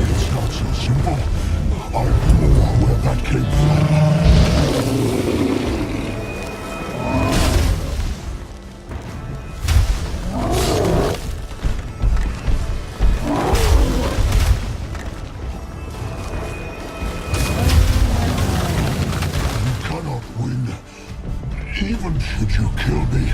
Speaker 19: It's not so simple. came from. You cannot win, even should you kill me.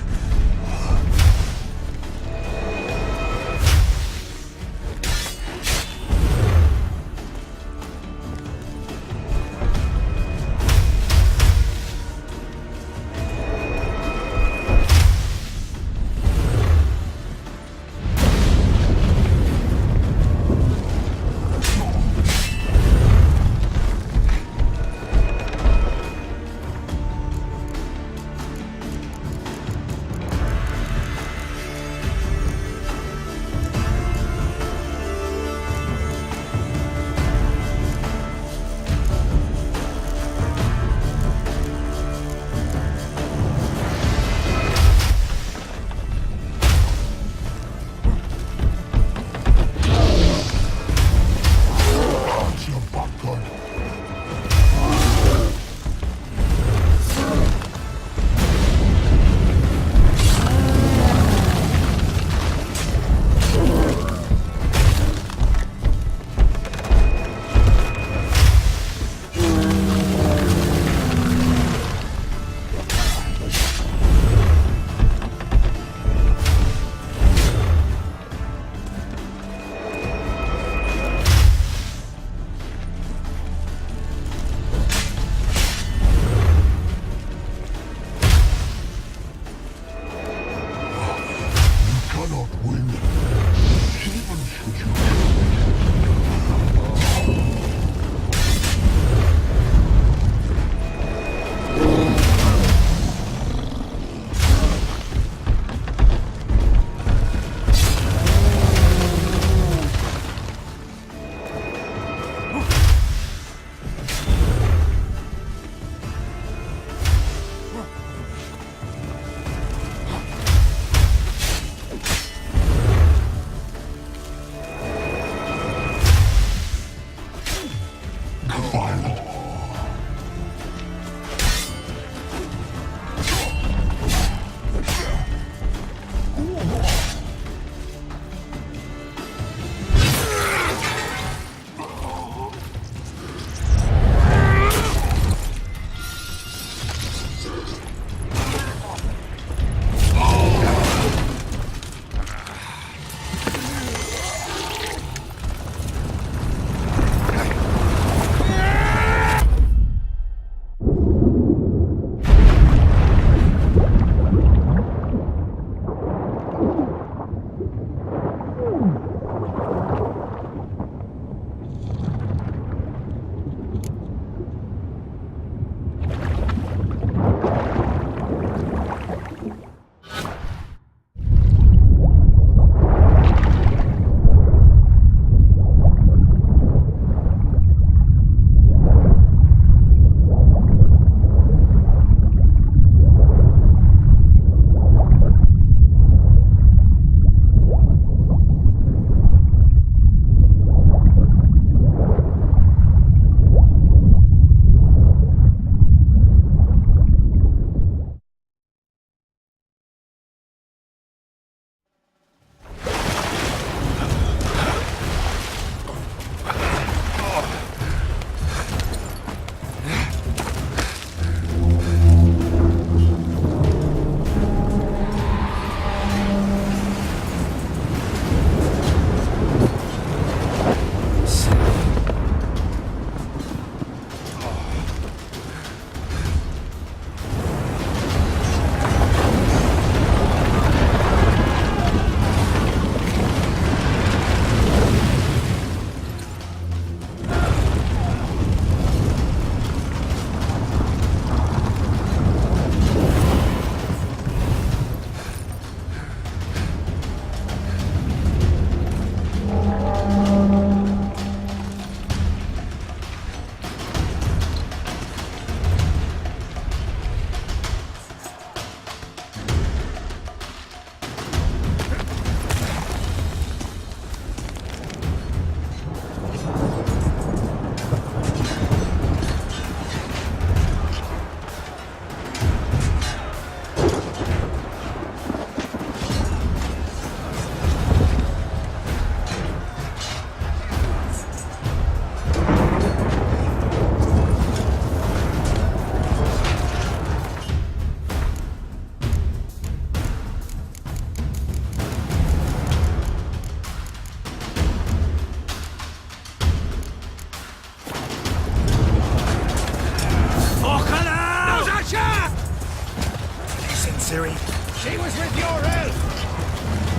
Speaker 5: Ciri?
Speaker 3: She was with your help!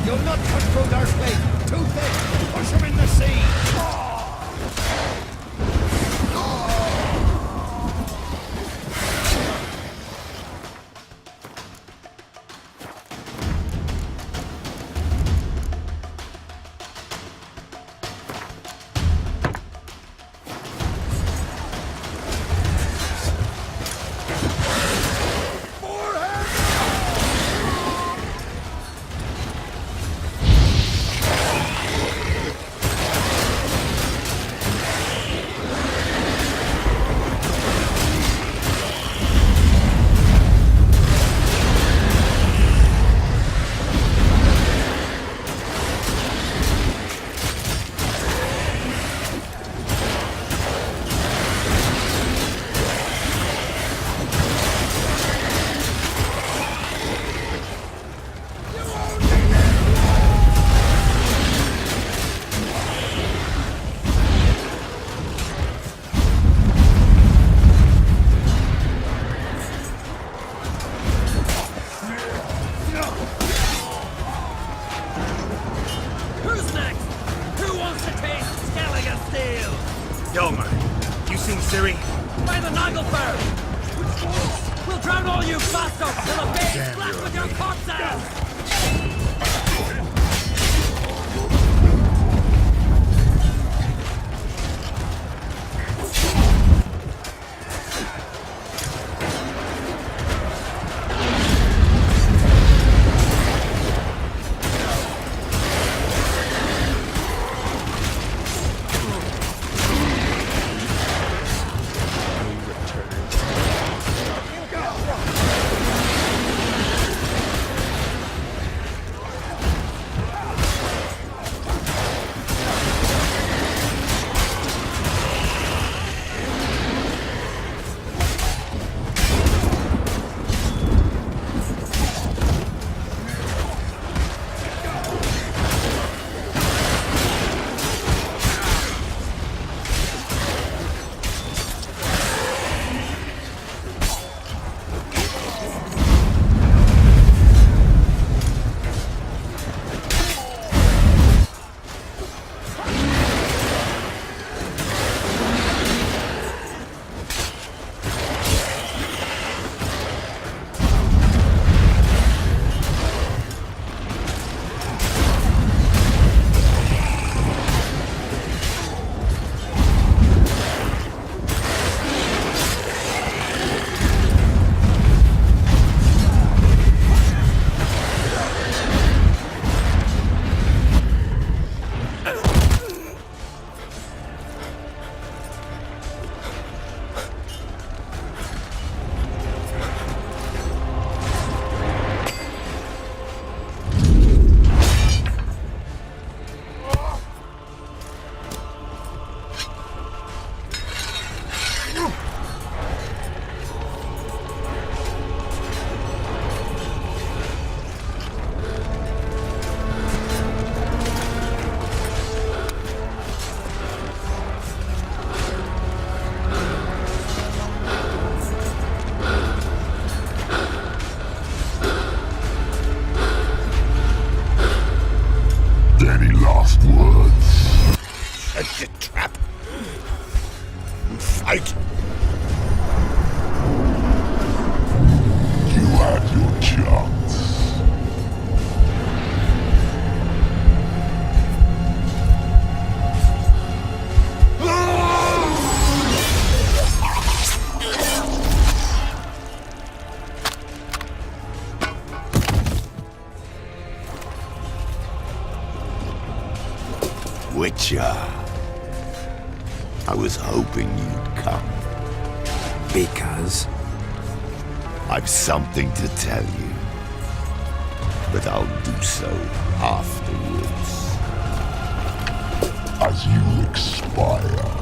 Speaker 3: You'll not cut through their fleet! Too thick! Push them in the sea!
Speaker 12: Witcher. I was hoping you'd come.
Speaker 6: Because?
Speaker 12: I've something to tell you. But I'll do so afterwards.
Speaker 19: As you expire.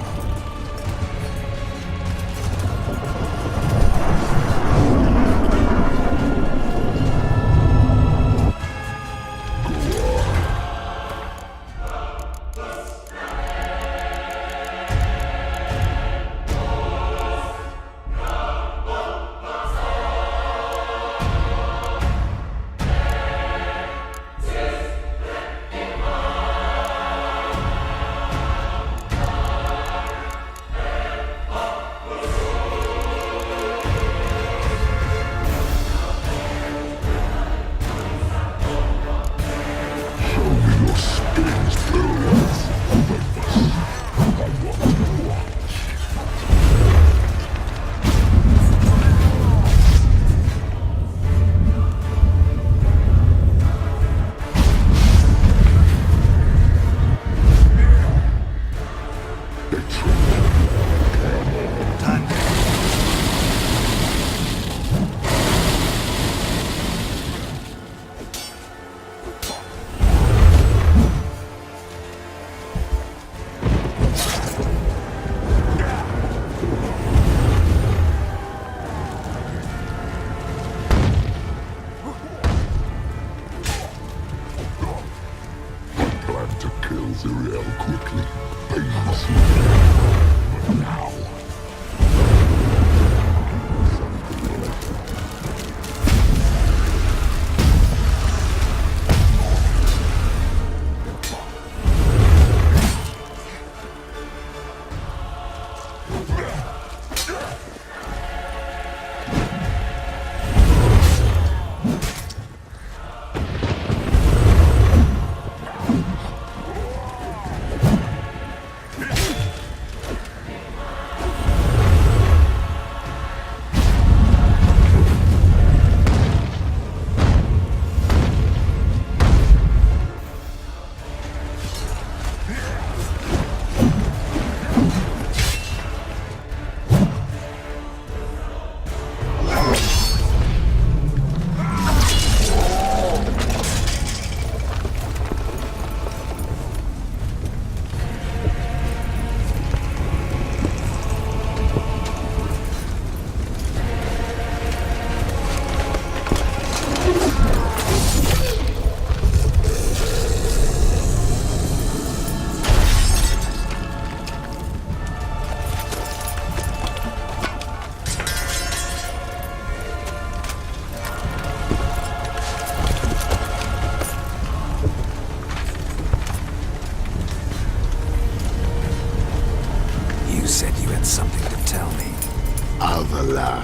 Speaker 19: Avalar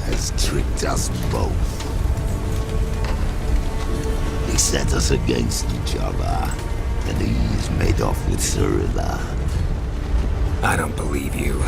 Speaker 19: has tricked us both. He set us against each other, and he's made off with Cirilla.
Speaker 6: I don't believe you.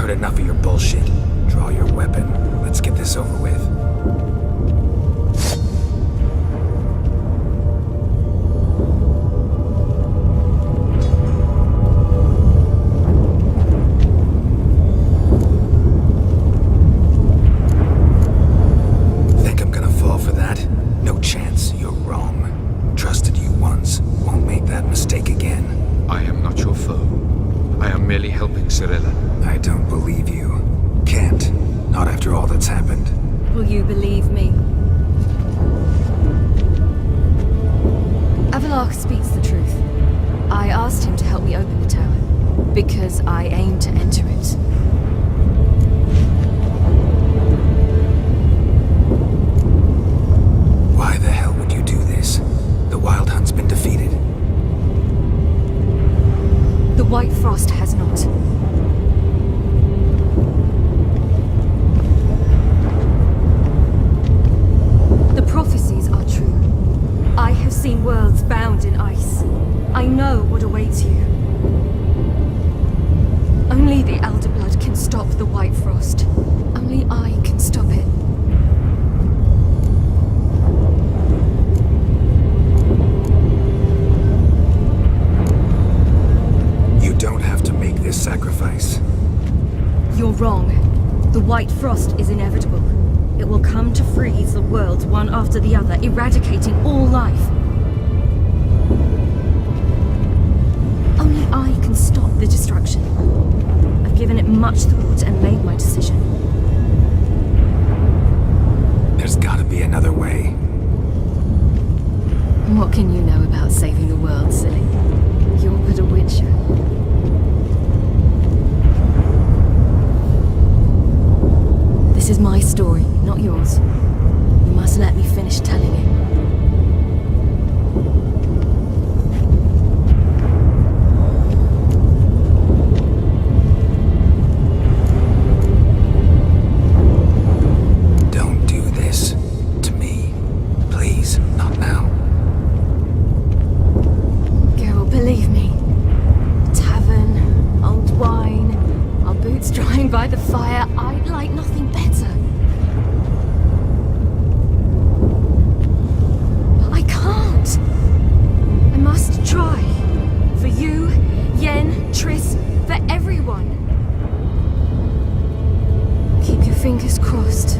Speaker 6: heard enough of your bullshit. Draw your weapon. Let's get this over with. Think I'm gonna fall for that? No chance. You're wrong. Trusted you once. Won't make that mistake again.
Speaker 15: I am not your foe. I am merely helping Cirilla.
Speaker 6: I don't believe you. Can't. Not after all that's happened.
Speaker 7: Will you believe me? Avalok speaks the truth. I asked him to help me open the tower, because I aim to enter it.
Speaker 6: Why the hell would you do this? The Wild Hunt's been defeated.
Speaker 7: The White Frost has not. The prophecies are true. I have seen worlds bound in ice. I know what awaits you. Only the Elder Blood can stop the White Frost. Only I can stop it.
Speaker 6: You don't have to make this sacrifice.
Speaker 7: You're wrong. The White Frost is inevitable. It will come to freeze the worlds one after the other, eradicating all life. Only I can stop the destruction. I've given it much thought and made my decision.
Speaker 6: There's gotta be another way.
Speaker 7: What can you know about saving the world, silly? You're but a witcher. This is my story, not yours. You must let me finish telling it.
Speaker 6: Don't do this to me. Please, not now.
Speaker 7: Geralt, believe me. Tavern, old wine, our boots drying by the fire. I'd like nothing better. But I can't. I must try. For you, Yen, Triss, for everyone. Keep your fingers crossed.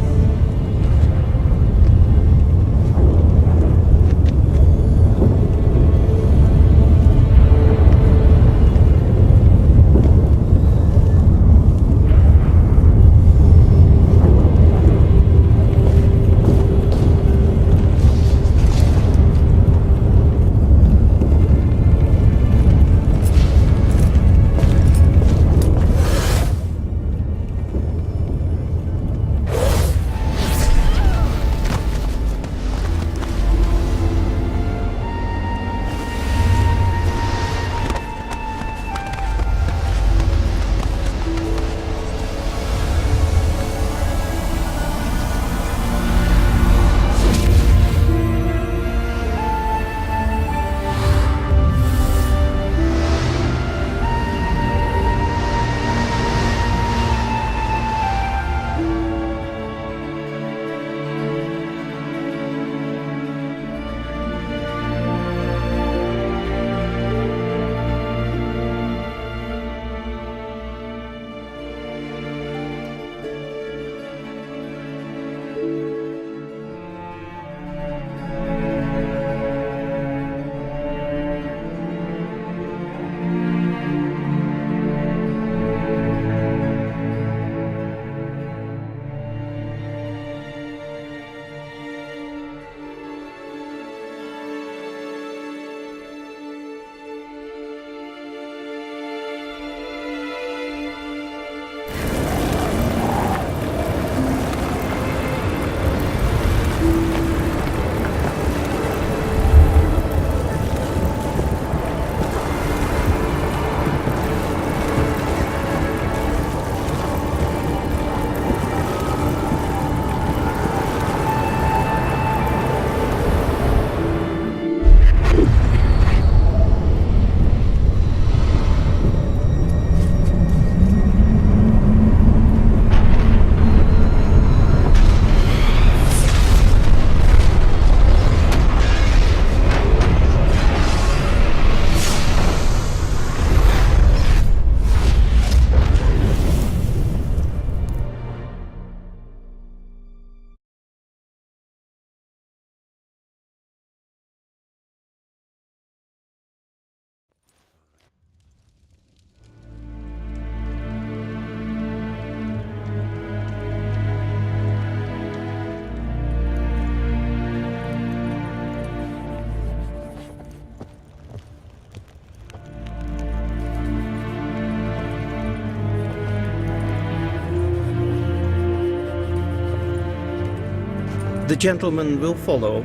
Speaker 5: The gentleman will follow.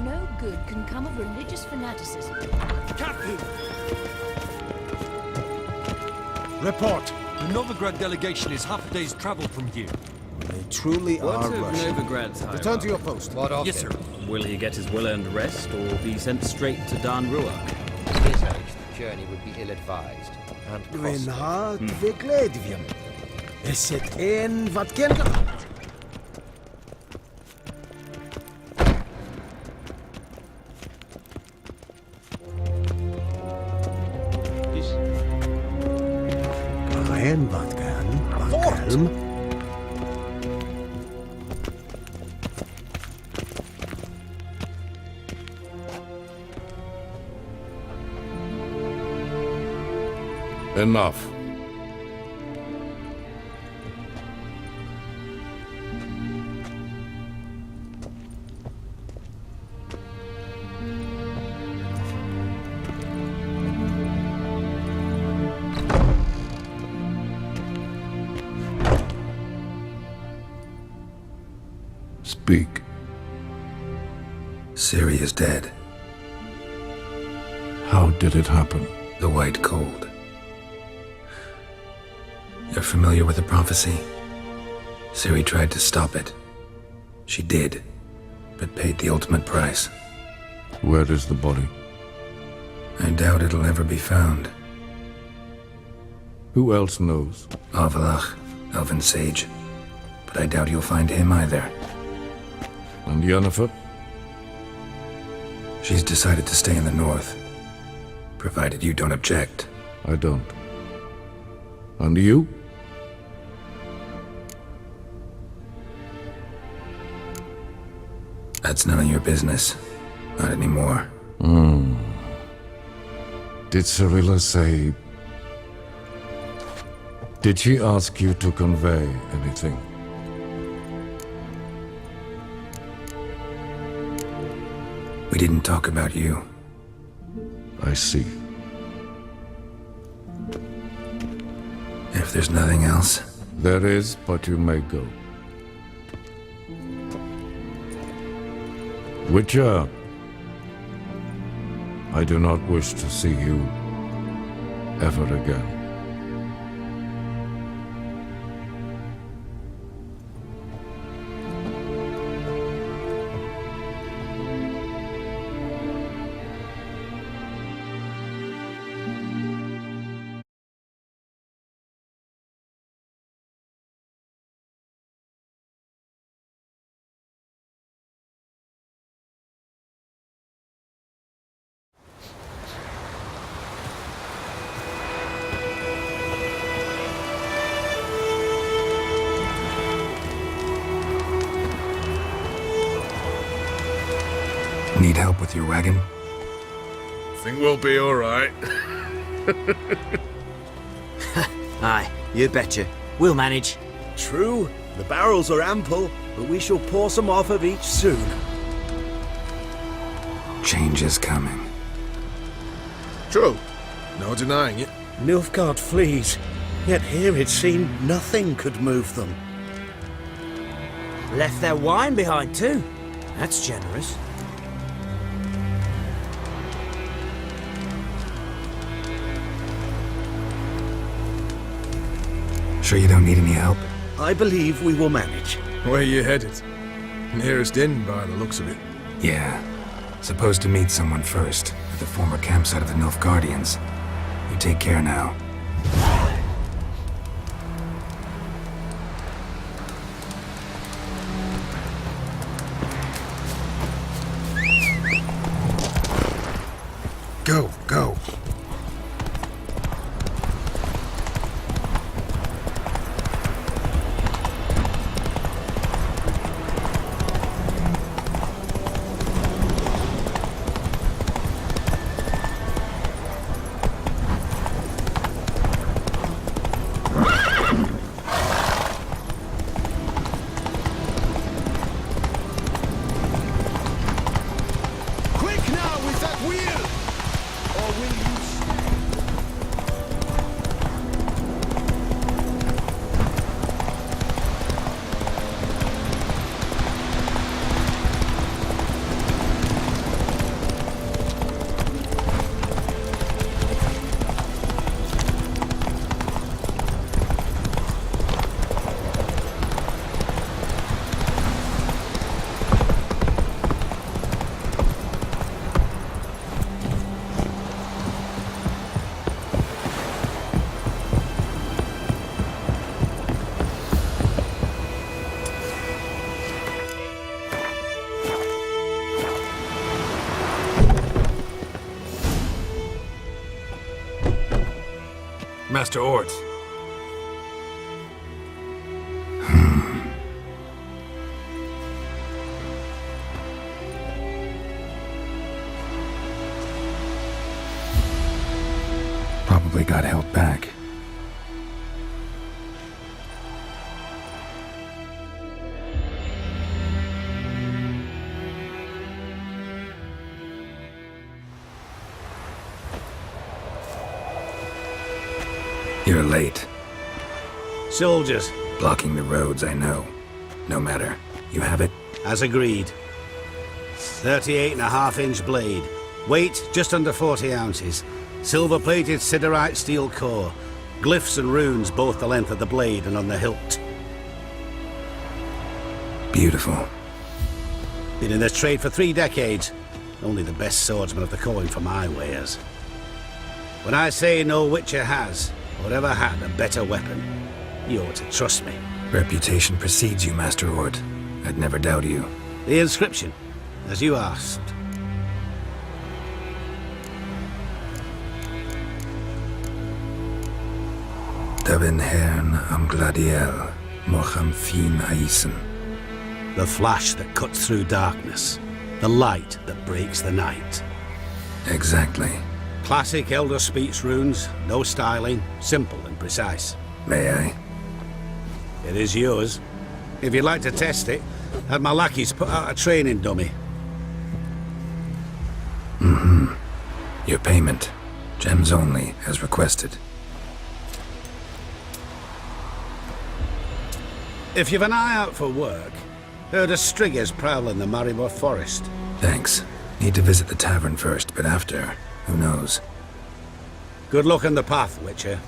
Speaker 13: No good can come of religious fanaticism.
Speaker 3: Captain!
Speaker 20: Report. The Novigrad delegation is half a day's travel from here.
Speaker 21: They truly are Russian. Return to your post.
Speaker 20: Yes, sir.
Speaker 5: Will he get his well-earned rest, or be sent straight to Dan Ruach?
Speaker 14: At his age, the journey would be ill-advised and costly.
Speaker 21: hart wegledvjem. Is het een wat kent? En wat kan? Wat
Speaker 11: Enough. Speak.
Speaker 6: Ciri is dead.
Speaker 11: How did it happen?
Speaker 6: The White Cold. You're familiar with the prophecy? Ciri tried to stop it. She did, but paid the ultimate price.
Speaker 11: Where is the body?
Speaker 6: I doubt it'll ever be found.
Speaker 11: Who else knows?
Speaker 6: Avalach, Elven Sage. But I doubt you'll find him either.
Speaker 11: And Yennefer?
Speaker 6: She's decided to stay in the north. Provided you don't object.
Speaker 11: I don't. And you?
Speaker 6: That's none of your business. Not anymore.
Speaker 11: Did Cirilla say... Did she ask you to convey anything?
Speaker 6: We didn't talk about you.
Speaker 11: I see.
Speaker 6: If there's nothing else...
Speaker 11: There is, but you may go. Witcher, I do not wish to see you ever again.
Speaker 6: Need help with your wagon?
Speaker 12: Think we'll be all right.
Speaker 22: Aye, you betcha. We'll manage.
Speaker 21: True, the barrels are ample, but we shall pour some off of each soon.
Speaker 6: Change is coming.
Speaker 12: True. No denying it.
Speaker 21: Nilfgaard flees, yet here it seemed nothing could move them.
Speaker 22: Left their wine behind too. That's generous.
Speaker 6: Sure you don't need any help?
Speaker 21: I believe we will manage.
Speaker 12: Where you headed? Nearest inn by the looks of it.
Speaker 6: Yeah. Supposed to meet someone first, at the former campsite of the Nilfgaardians. You take care now.
Speaker 12: Go, go.
Speaker 6: Master Ort. Probably got held back. You're late.
Speaker 21: Soldiers.
Speaker 6: Blocking the roads, I know. No matter. You have it?
Speaker 21: As agreed. 38.5-inch blade. Weight just under 40 ounces. Silver-plated siderite steel core. Glyphs and runes both the length of the blade and on the hilt.
Speaker 6: Beautiful.
Speaker 21: Been in this trade for 3 decades. Only the best swordsmen of the calling for my wares. When I say no Witcher has, or ever had, a better weapon, you ought to trust me.
Speaker 6: Reputation precedes you, Master Ort. I'd never doubt you.
Speaker 21: The inscription, as you asked.
Speaker 6: Davin Hern am Gladiel, Mocham Fin Aisen.
Speaker 21: The flash that cuts through darkness. The light that breaks the night.
Speaker 6: Exactly.
Speaker 21: Classic Elder Speech runes, no styling, simple and precise.
Speaker 6: May I?
Speaker 21: It is yours. If you'd like to test it, had my lackeys put out a training dummy.
Speaker 6: Mm-hmm. Your payment. Gems only, as requested.
Speaker 21: If you've an eye out for work, heard of Striggers prowling the Maribor forest.
Speaker 6: Thanks. Need to visit the tavern first, but after, who knows?
Speaker 21: Good luck on the path, Witcher.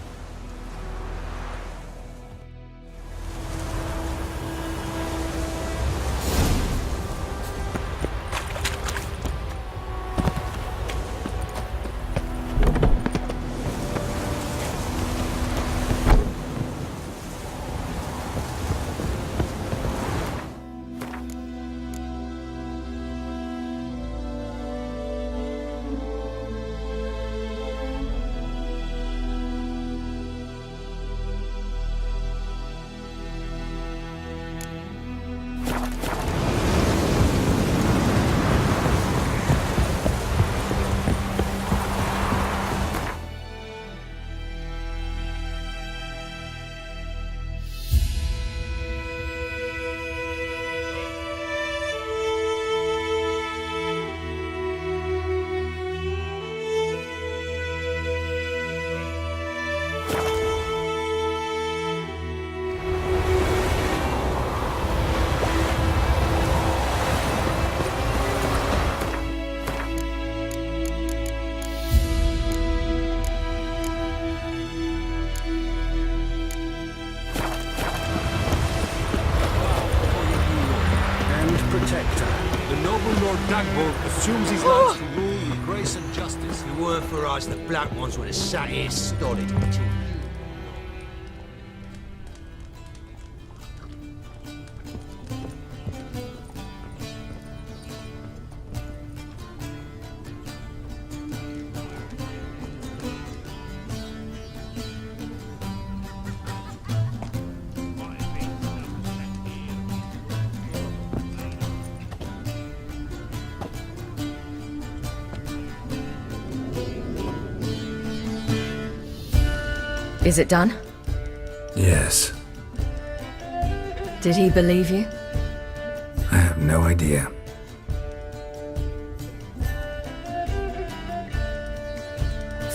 Speaker 20: Dagbolt assumes his lands to rule with grace and justice.
Speaker 1: If it weren't for us, the Black Ones would have sat here stolid.
Speaker 7: Is it done?
Speaker 6: Yes.
Speaker 7: Did he believe you?
Speaker 6: I have no idea.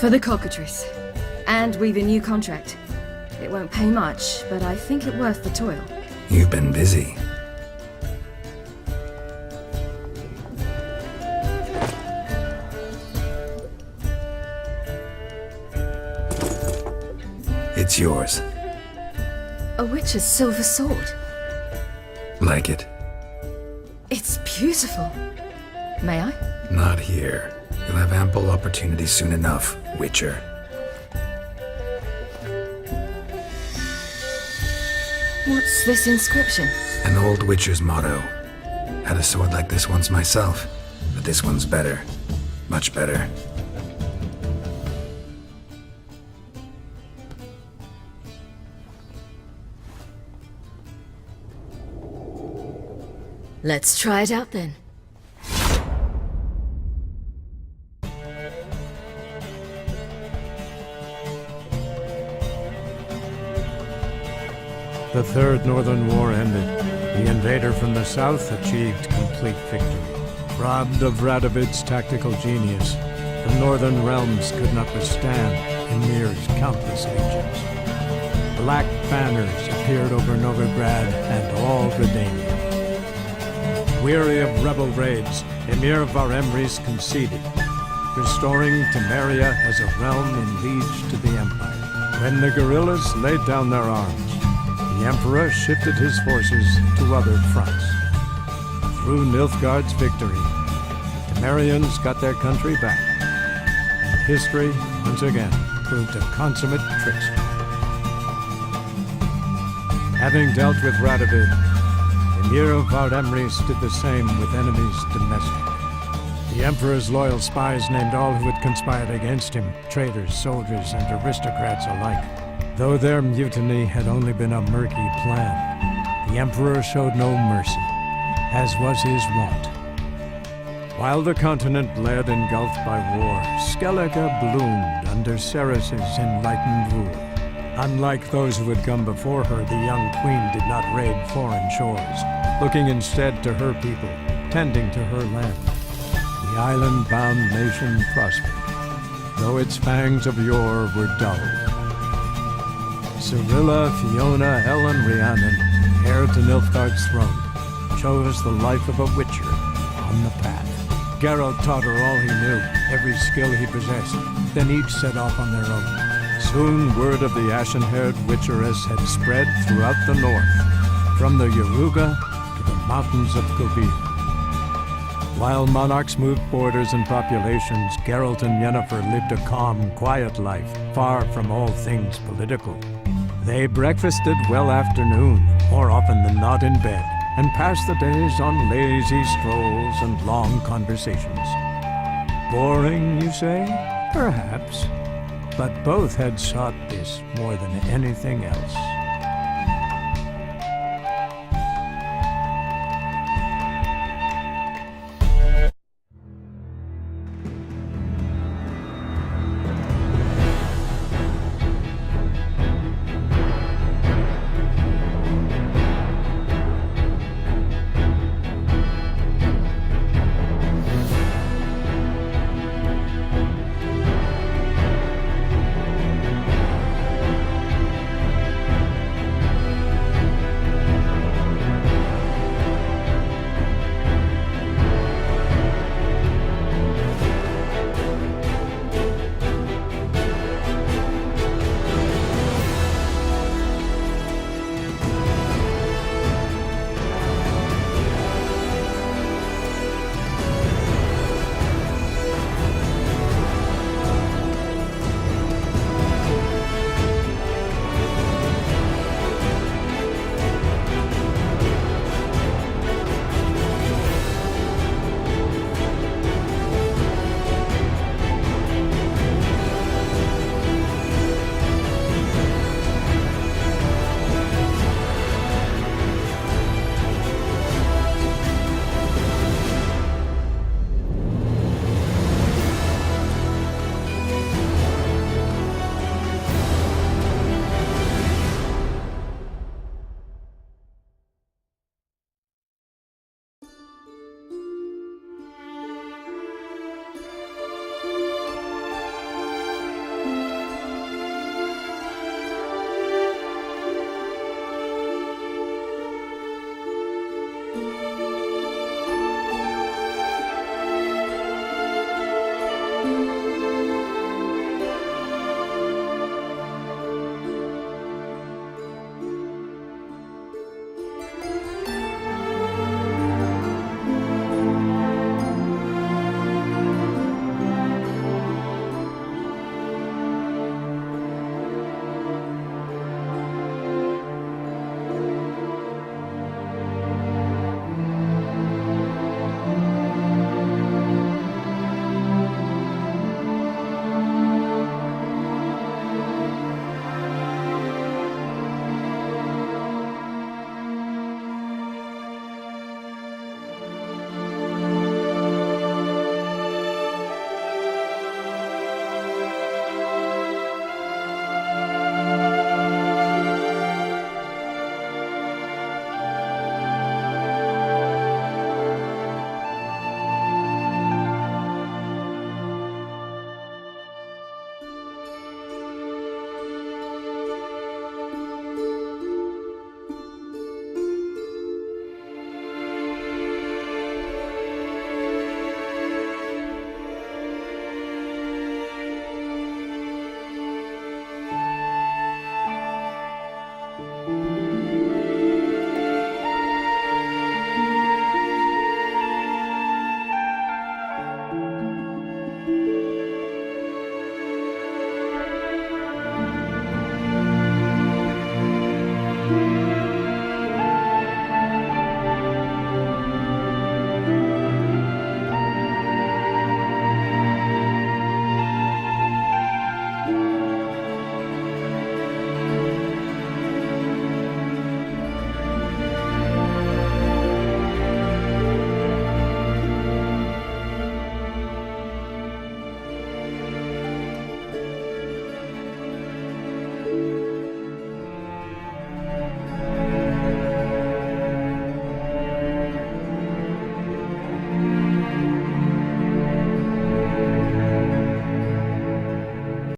Speaker 7: For the cockatrice. And we've a new contract. It won't pay much, but I think it worth the toil.
Speaker 6: You've been busy. It's yours.
Speaker 7: A witch's silver sword.
Speaker 6: Like it?
Speaker 7: It's beautiful. May I?
Speaker 6: Not here. You'll have ample opportunity soon enough, Witcher.
Speaker 7: What's this inscription?
Speaker 6: An old Witcher's motto. Had a sword like this once myself, but this one's better. Much better.
Speaker 7: Let's try it out then.
Speaker 2: The Third Northern War ended. The invader from the south achieved complete victory. Robbed of Radovid's tactical genius, the northern realms could not withstand Ymir's countless legions. Black banners appeared over Novigrad and all Redania. Weary of rebel raids, Ymir Varemris conceded, restoring Temeria as a realm in liege to the Empire. When the guerrillas laid down their arms, the Emperor shifted his forces to other fronts. Through Nilfgaard's victory, Temerians got their country back, and history, once again, proved a consummate trickster. Having dealt with Radovid, Ymir Varemris did the same with enemies domestic. The Emperor's loyal spies named all who had conspired against him, traitors, soldiers, and aristocrats alike. Though their mutiny had only been a murky plan, the Emperor showed no mercy, as was his wont. While the continent lay engulfed by war, Skellige bloomed under Ceres's enlightened rule. Unlike those who had come before her, the young queen did not raid foreign shores, looking instead to her people, tending to her land. The island-bound nation prospered, though its fangs of yore were dulled. Cyrilla, Fiona, Ellen, Rhiannon, heir to Nilfgaard's throne, chose the life of a witcher on the path. Geralt taught her all he knew, every skill he possessed, then each set off on their own. Soon word of the ashen-haired witcheress had spread throughout the north, from the Yaruga to the mountains of Kovir. While monarchs moved borders and populations, Geralt and Yennefer lived a calm, quiet life, far from all things political. They breakfasted well after noon, more often than not in bed, and passed the days on lazy strolls and long conversations. Boring, you say? Perhaps. But both had sought this more than anything else.